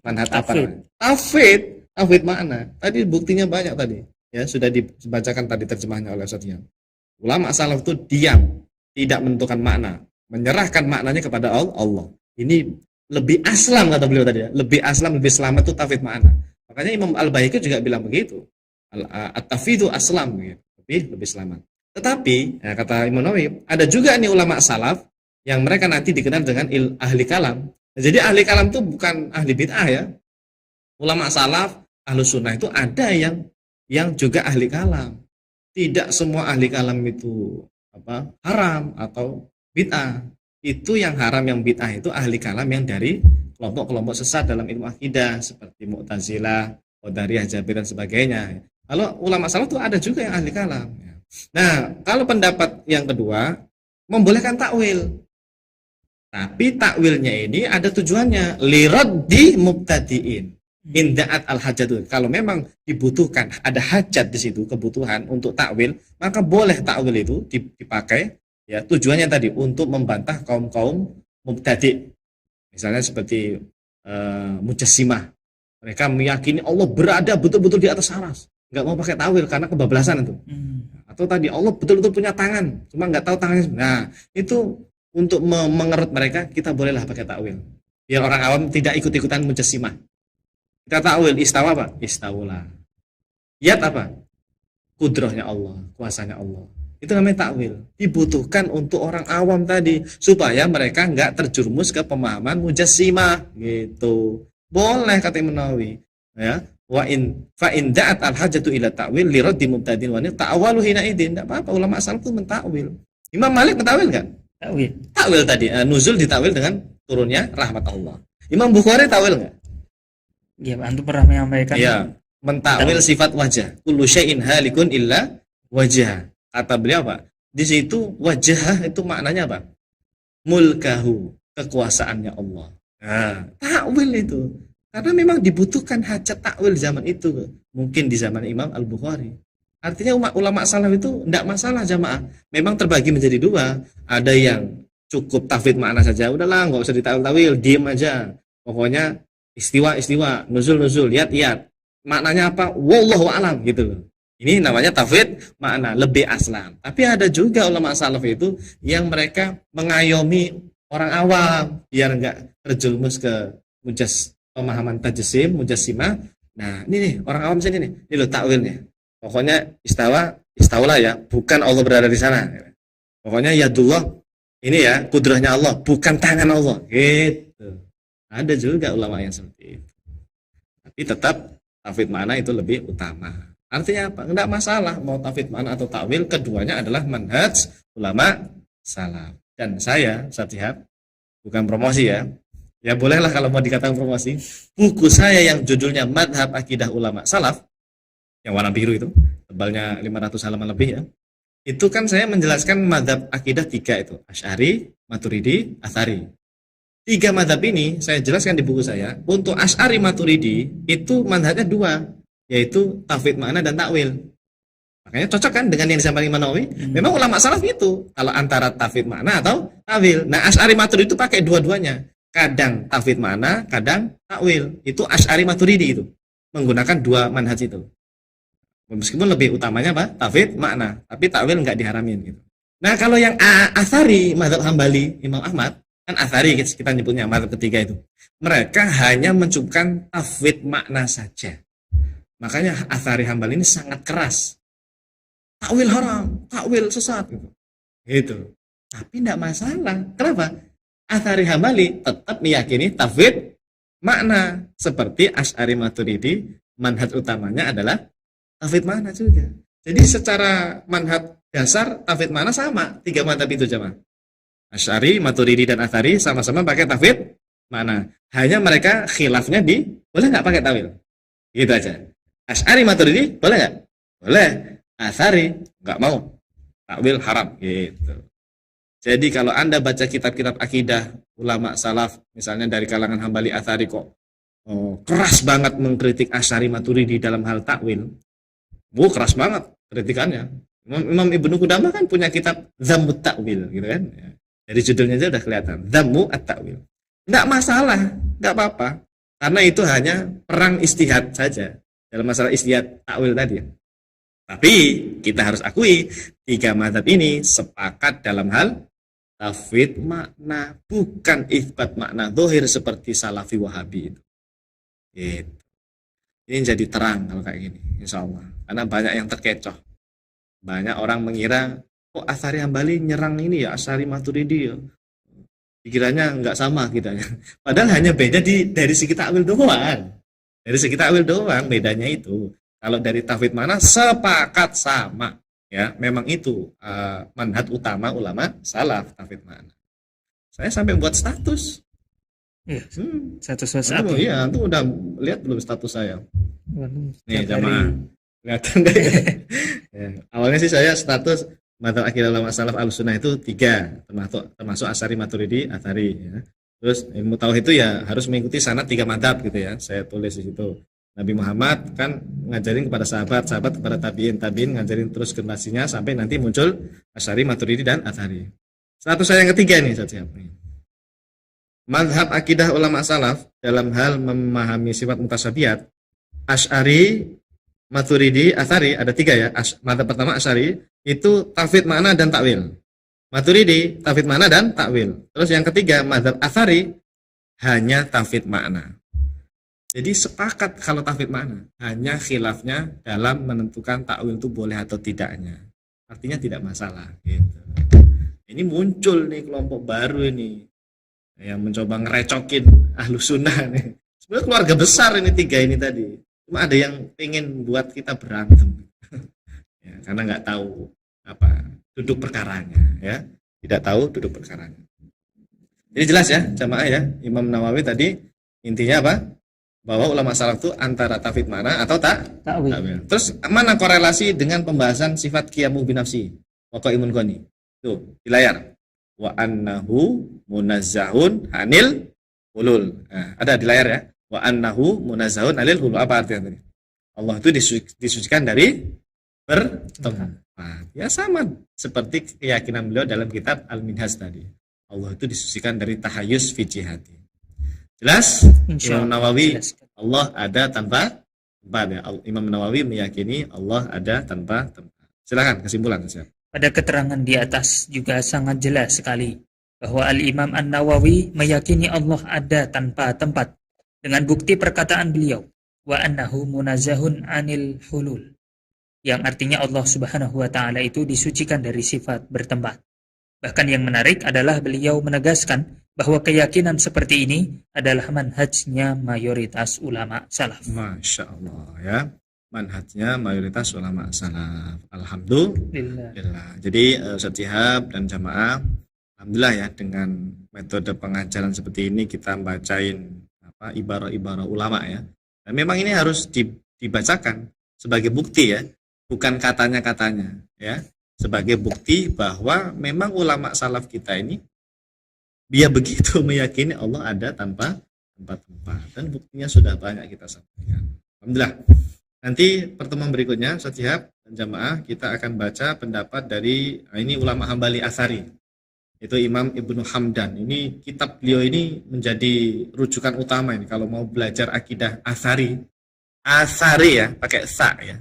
Manhaj apa? Tafwid makna. Tadi buktinya banyak tadi. Ya, sudah dibacakan tadi terjemahnya oleh Ustaz. Ulama salaf itu diam, tidak menentukan makna, menyerahkan maknanya kepada Allah. Ini lebih aslam kata beliau tadi ya. Lebih aslam, lebih selamat itu tafwid makna. Makanya Imam Al-Baihaqi juga bilang begitu. At-tafwidhu aslam gitu. Lebih selamat. Tetapi ya, kata Imam Nawawi, ada juga nih ulama salaf yang mereka nanti dikenal dengan ahli kalam. Jadi ahli kalam itu bukan ahli bid'ah ya. Ulama salaf, ahlu sunnah itu ada yang juga ahli kalam. Tidak semua ahli kalam itu haram atau bid'ah. Itu yang haram, yang bid'ah itu ahli kalam yang dari kelompok-kelompok sesat dalam ilmu akidah seperti Mu'tazilah, Qadariyah, Jabriyah dan sebagainya. Kalau ulama salaf itu ada juga yang ahli kalam. Nah, kalau pendapat yang kedua membolehkan takwil. Tapi takwilnya ini ada tujuannya, liraddi mubtadi'in. Inda'at al-hajatu. Kalau memang dibutuhkan, ada hajat di situ, kebutuhan untuk takwil, maka boleh takwil itu dipakai. Ya, tujuannya tadi untuk membantah kaum-kaum mubtadi'. Misalnya seperti mujassimah. Mereka meyakini Allah berada betul-betul di atas aras. Nggak mau pakai takwil karena kebablasan itu. Atau tadi Allah betul-betul punya tangan, cuma nggak tahu tangannya. Nah, itu untuk mengerut mereka, kita bolehlah pakai takwil. Biar orang awam tidak ikut-ikutan mujassimah. Kita takwil, istawa apa? Istawulah. Yat apa? Kudrahnya Allah, kuasanya Allah. Itu namanya takwil. Dibutuhkan untuk orang awam tadi, supaya mereka nggak terjerumus ke pemahaman mujassimah. Gitu. Boleh kata Imam Nawawi. Ya. Wa in fa in da'at al hajatu ila ta'wil li raddi mubtadin wa ta'awalu hina idin. Enggak apa-apa, ulama salaf itu mentakwil. Imam Malik mentakwil enggak? Takwil. Takwil tadi, nuzul ditakwil dengan turunnya rahmat Allah. Imam Bukhari takwil enggak? Ya, antum pernah menyampaikan. Iya, mentakwil sifat wajah. Kullu syai'in halikun illa wajah. Kata beliau apa? Di situ wajah itu maknanya apa? Mulkahu, kekuasaannya Allah. Nah, takwil itu. Karena memang dibutuhkan hajat takwil zaman itu. Mungkin di zaman Imam Al-Bukhari. Artinya ulama salaf itu tidak masalah jamaah. Memang terbagi menjadi dua. Ada yang cukup tafwid makna saja. Udahlah, nggak usah ditawil-tawil, diem aja. Pokoknya istiwa, nuzul, lihat. Maknanya apa? Wallahu a'lam gitu. Ini namanya tafwid makna, lebih aslam. Tapi ada juga ulama salaf itu yang mereka mengayomi orang awam biar nggak terjerumus ke pemahaman tajsim, mujassimah. Nah, ini nih orang awam sini nih. Ini loh takwilnya. Pokoknya istaulah ya, bukan Allah berada di sana. Pokoknya yadullah ini ya, kudrahnya Allah, bukan tangan Allah. Gitu. Ada juga ulama yang seperti itu. Tapi tetap tafwid makna itu lebih utama. Artinya apa? Enggak masalah mau tafwid makna atau takwil, keduanya adalah manhaj ulama salaf. Dan saya Syihab, bukan promosi ya. Ya bolehlah kalau mau dikatakan promosi. Buku saya yang judulnya Madhab Akidah Ulama Salaf, yang warna biru itu, tebalnya 500 halaman lebih ya. Itu kan saya menjelaskan madhab akidah 3 itu. Asy'ari, Maturidi, Atsari. 3 madhab ini saya jelaskan di buku saya. Untuk Asy'ari, Maturidi itu madhabnya 2, yaitu tafwid makna dan takwil. Makanya cocok kan dengan yang disampaikan Imam Nawawi. Memang ulama salaf itu kalau antara tafwid makna atau takwil. Nah, Asy'ari, Maturidi itu pakai dua-duanya. Kadang tafwid makna, kadang takwil. Itu Asy'ari, Maturidi itu menggunakan 2 manhaj itu. Meskipun lebih utamanya apa? Tafwid makna, tapi takwil enggak diharamin gitu. Nah, kalau yang Atsari, mazhab Hambali, Imam Ahmad, kan Atsari kita nyebutnya mazhab ketiga itu. Mereka hanya mencukupkan tafwid makna saja. Makanya Atsari Hambali ini sangat keras. Takwil haram, takwil sesat gitu. Gitu. Tapi enggak masalah. Kenapa? Atsari Hambali tetap meyakini tafwid makna seperti Asy'ari, Maturidi, manhaj utamanya adalah tafwid makna juga. Jadi secara manhaj dasar tafwid makna sama, 3 madhab itu jemaah. Asy'ari, Maturidi dan Atsari sama-sama pakai tafwid makna. Hanya mereka khilafnya di boleh nggak pakai takwil. Gitu aja. Asy'ari, Maturidi boleh nggak? Boleh. Atsari nggak mau. Takwil haram gitu. Jadi kalau Anda baca kitab-kitab akidah ulama salaf, misalnya dari kalangan Hambali, Atsari kok keras banget mengkritik Asy'ari, Maturidi dalam hal takwil. Keras banget kritikannya. Imam Ibnu Qudamah kan punya kitab Dhammut Ta'wil gitu kan. Dari judulnya aja udah kelihatan, Dhammu at-Ta'wil. Enggak masalah, enggak apa-apa. Karena itu hanya perang istihad saja dalam masalah istihad takwil tadi. Tapi kita harus akui 3 mazhab ini sepakat dalam hal tafwid makna, bukan itsbat makna zahir seperti Salafi Wahabi itu. Gitu. Ini jadi terang kalau kayak gini, insya Allah. Karena banyak yang terkecoh. Banyak orang mengira, Atsari Hambali nyerang ini ya, Asy'ari, Maturidi ya. Dikiranya nggak sama kitanya. Padahal hanya beda dari segi takwil doang. Dari segi takwil doang bedanya itu. Kalau dari tafwid makna sepakat sama. Ya, memang itu manhaj utama ulama salaf tafwid makna. Saya sampai buat status. Iya, Hmm. status WhatsApp ya. Iya, antum udah lihat belum status saya? Waduh, Nih, setiap hari. jamaah. Kelihatan nggak ya? Ya, awalnya sih saya status madzhab akidah ulama salaf al-sunnah itu 3, termasuk Asy'ari, Maturidi, Atsari ya. Terus ilmu tauhid itu ya harus mengikuti sanad 3 madzhab gitu ya. Saya tulis di situ. Nabi Muhammad kan ngajarin kepada sahabat, sahabat kepada tabi'in, tabi'in ngajarin terus generasinya sampai nanti muncul Asy'ari, Maturidi dan Atsari. Status saya yang ketiga nih, saya siap nih. Mazhab akidah ulama salaf dalam hal memahami sifat mutasyabihat, Asy'ari, Maturidi, Atsari, ada 3 ya. Mazhab pertama Asy'ari itu tafwid makna dan takwil. Maturidi tafwid makna dan takwil. Terus yang ketiga mazhab Atsari hanya tafwid makna. Jadi sepakat kalau tafwid makna, hanya khilafnya dalam menentukan takwil itu boleh atau tidaknya. Artinya tidak masalah gitu. Ini muncul nih kelompok baru ini yang mencoba ngerecokin ahlu sunnah nih. Sebenarnya keluarga besar ini 3 ini tadi. Cuma ada yang pengen buat kita berantem. Ya, karena nggak tahu apa duduk perkaranya ya. Tidak tahu duduk perkaranya. Jadi jelas ya jamaah ya, Imam Nawawi tadi intinya apa? Bahwa ulama salaf itu antara tafwid makna atau Takwil. takwil. Terus mana korelasi dengan pembahasan sifat qiyamu binafsi wa qaimun qani? Tuh, di layar. Wa annahu munazzahun anil hulul. Nah, ada di layar ya. Wa annahu munazzahun anil hulul. Apa artinya tadi? Allah itu disucikan dari bertempat. Ya sama seperti keyakinan beliau dalam kitab Al-Minhaj tadi. Allah itu disucikan dari tahayus fi jihati. Jelas? Imam Nawawi Jelas. Allah ada tanpa tempat ya. Imam Nawawi meyakini Allah ada tanpa tempat. Silakan kesimpulan siap. Pada keterangan di atas juga sangat jelas sekali bahwa Al-Imam An-Nawawi meyakini Allah ada tanpa tempat dengan bukti perkataan beliau wa annahu munazzahun anil hulul, yang artinya Allah Subhanahu wa taala itu disucikan dari sifat bertempat. Bahkan yang menarik adalah beliau menegaskan bahwa keyakinan seperti ini adalah manhajnya mayoritas ulama salaf. Masya Allah ya, manhajnya mayoritas ulama salaf. Alhamdulillah. Jadi Ustaz Syihab dan jamaah, alhamdulillah ya dengan metode pengajaran seperti ini kita bacain ibarah-ibarah ulama ya. Dan memang ini harus dibacakan sebagai bukti ya, bukan katanya-katanya ya, sebagai bukti bahwa memang ulama salaf kita ini dia begitu meyakini Allah ada tanpa tempat-tempat, dan buktinya sudah banyak kita sampaikan. Alhamdulillah. Nanti pertemuan berikutnya Ustaz Syihab dan jamaah kita akan baca pendapat dari ini ulama Hambali Atsari. Itu Imam Ibnu Hamdan. Ini kitab beliau ini menjadi rujukan utama ini kalau mau belajar akidah Atsari. Atsari ya, pakai sa ya.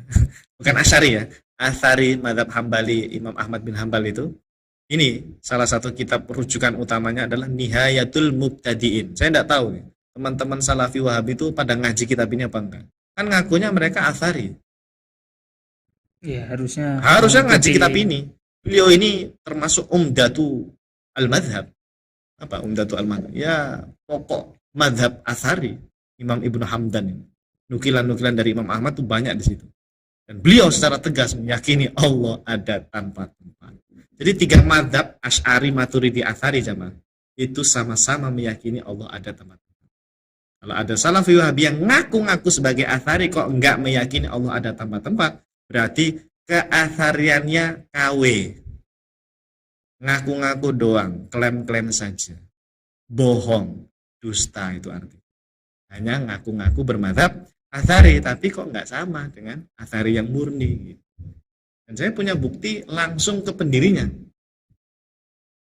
Bukan Asy'ari ya. Atsari mazhab Hambali Imam Ahmad bin Hambal itu. Ini salah satu kitab rujukan utamanya adalah Nihayatul Mubtadi'in. Saya tidak tahu nih, teman-teman Salafi Wahabi itu pada ngaji kitab ini apa enggak? Kan ngakunya mereka Atsari. Ya, harusnya ngaji kitab ini. Beliau ini termasuk Umdatu Al-Madhab. Apa Umdatu Al-Madhab? Ya, pokok madhab Atsari Imam Ibnu Hamdan ini. Nukilan-nukilan dari Imam Ahmad itu banyak di situ. Dan beliau secara tegas meyakini Allah ada tanpa tempat. Jadi 3 madhab Asy'ari, Maturidi, Atsari jamaah itu sama-sama meyakini Allah ada tempat-tempat. Kalau ada Salafi Wahabi yang ngaku-ngaku sebagai Atsari kok enggak meyakini Allah ada tempat-tempat, berarti keatsariannya KW. Ngaku-ngaku doang, klaim-klaim saja. Bohong, dusta itu artinya. Hanya ngaku-ngaku bermadhab Atsari, tapi kok enggak sama dengan Atsari yang murni gitu. Dan saya punya bukti langsung ke pendirinya.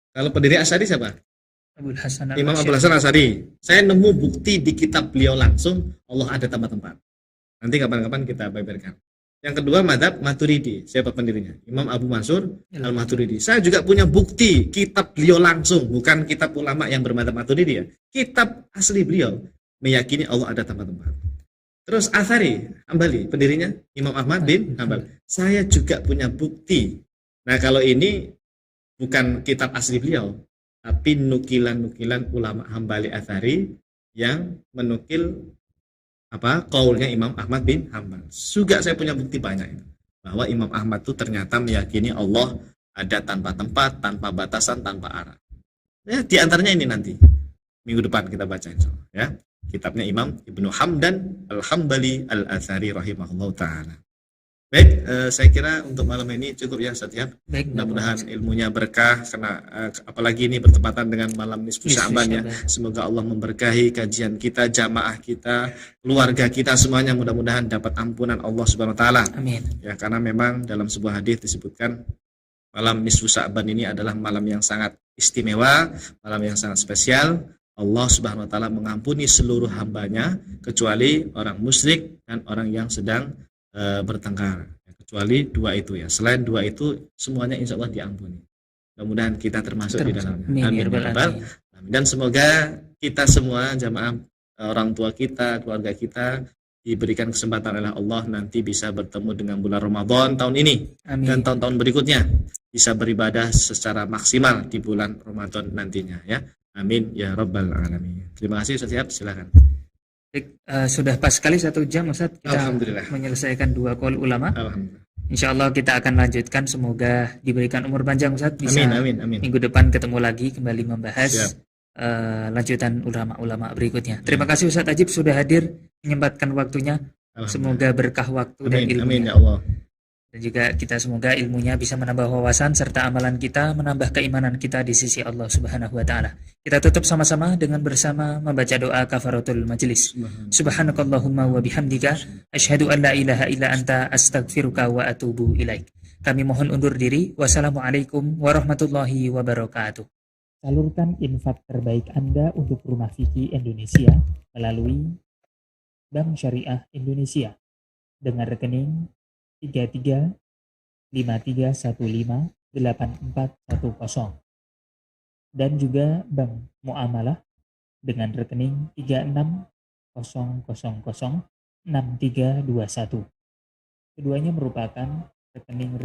Kalau pendiri Asy'ari siapa? Imam Abul Hasan Asy'ari. Saya nemu bukti di kitab beliau langsung Allah ada tempat-tempat. Nanti kapan-kapan kita beberkan. Yang kedua madhab Maturidi. Siapa pendirinya? Imam Abu Mansur Al-Maturidi. Saya juga punya bukti kitab beliau langsung, bukan kitab ulama yang bermadhab Maturidi ya. Kitab asli beliau meyakini Allah ada tempat-tempat. Terus Atsari, Hambali, pendirinya Imam Ahmad bin Hambal. Saya juga punya bukti. Nah, kalau ini bukan kitab asli beliau, tapi nukilan-nukilan ulama Hambali Atsari yang menukil qaulnya Imam Ahmad bin Hambal. Juga saya punya bukti banyak itu. bahwa Imam Ahmad itu ternyata meyakini Allah ada tanpa tempat, tanpa batasan, tanpa arah. Ya, di antaranya ini nanti minggu depan kita baca insyaallah ya. Kitabnya Imam Ibnu Hamdan Al-Hambali Al-Athari rahimahullah taala. Baik, saya kira untuk malam ini cukup ya Ustaz ya. Baik, Mudah-mudahan ilmunya berkah karena apalagi ini bertepatan dengan malam nisfu Sya'ban ya. Semoga Allah memberkahi kajian kita, jamaah kita, keluarga kita semuanya, mudah-mudahan dapat ampunan Allah Subhanahu wa taala. Amin. Ya, karena memang dalam sebuah hadis disebutkan malam nisfu Sya'ban ini adalah malam yang sangat istimewa, malam yang sangat spesial. Allah Subhanahu wa taala mengampuni seluruh hambanya kecuali orang musyrik dan orang yang sedang bertengkar, kecuali dua itu ya. Selain dua itu semuanya insya Allah diampuni. Mudah-mudahan kita termasuk di dalamnya. Amin. Dan semoga kita semua jamaah, orang tua kita, keluarga kita diberikan kesempatan oleh Allah nanti bisa bertemu dengan bulan Ramadan tahun ini. Amin. Dan tahun-tahun berikutnya bisa beribadah secara maksimal di bulan Ramadan nantinya ya. Amin ya rabbal alamin. Terima kasih Ustaz, silakan. Sudah pas sekali 1 jam Ustaz kita menyelesaikan 2 call ulama. Insya Allah kita akan lanjutkan, semoga diberikan umur panjang Ustaz, bisa amin. Minggu depan ketemu lagi kembali membahas lanjutan ulama-ulama berikutnya. Terima kasih Ustaz Ajib sudah hadir menyempatkan waktunya, semoga berkah waktu dan ilmunya. Amin ya Allah. Dan juga kita semoga ilmunya bisa menambah wawasan serta amalan kita menambah keimanan kita di sisi Allah Subhanahu wa taala. Kita tutup sama-sama dengan bersama membaca doa kafaratul majelis. Subhanakallahumma wa bihamdika asyhadu an la ilaha illa anta astaghfiruka wa atubu ilaik. Kami mohon undur diri. Wassalamualaikum warahmatullahi wabarakatuh. Salurkan infak terbaik Anda untuk Rumah Fikih Indonesia melalui Bank Syariah Indonesia dengan rekening 3353158410 dan juga Bank Muamalah dengan rekening 36006321. Keduanya merupakan rekening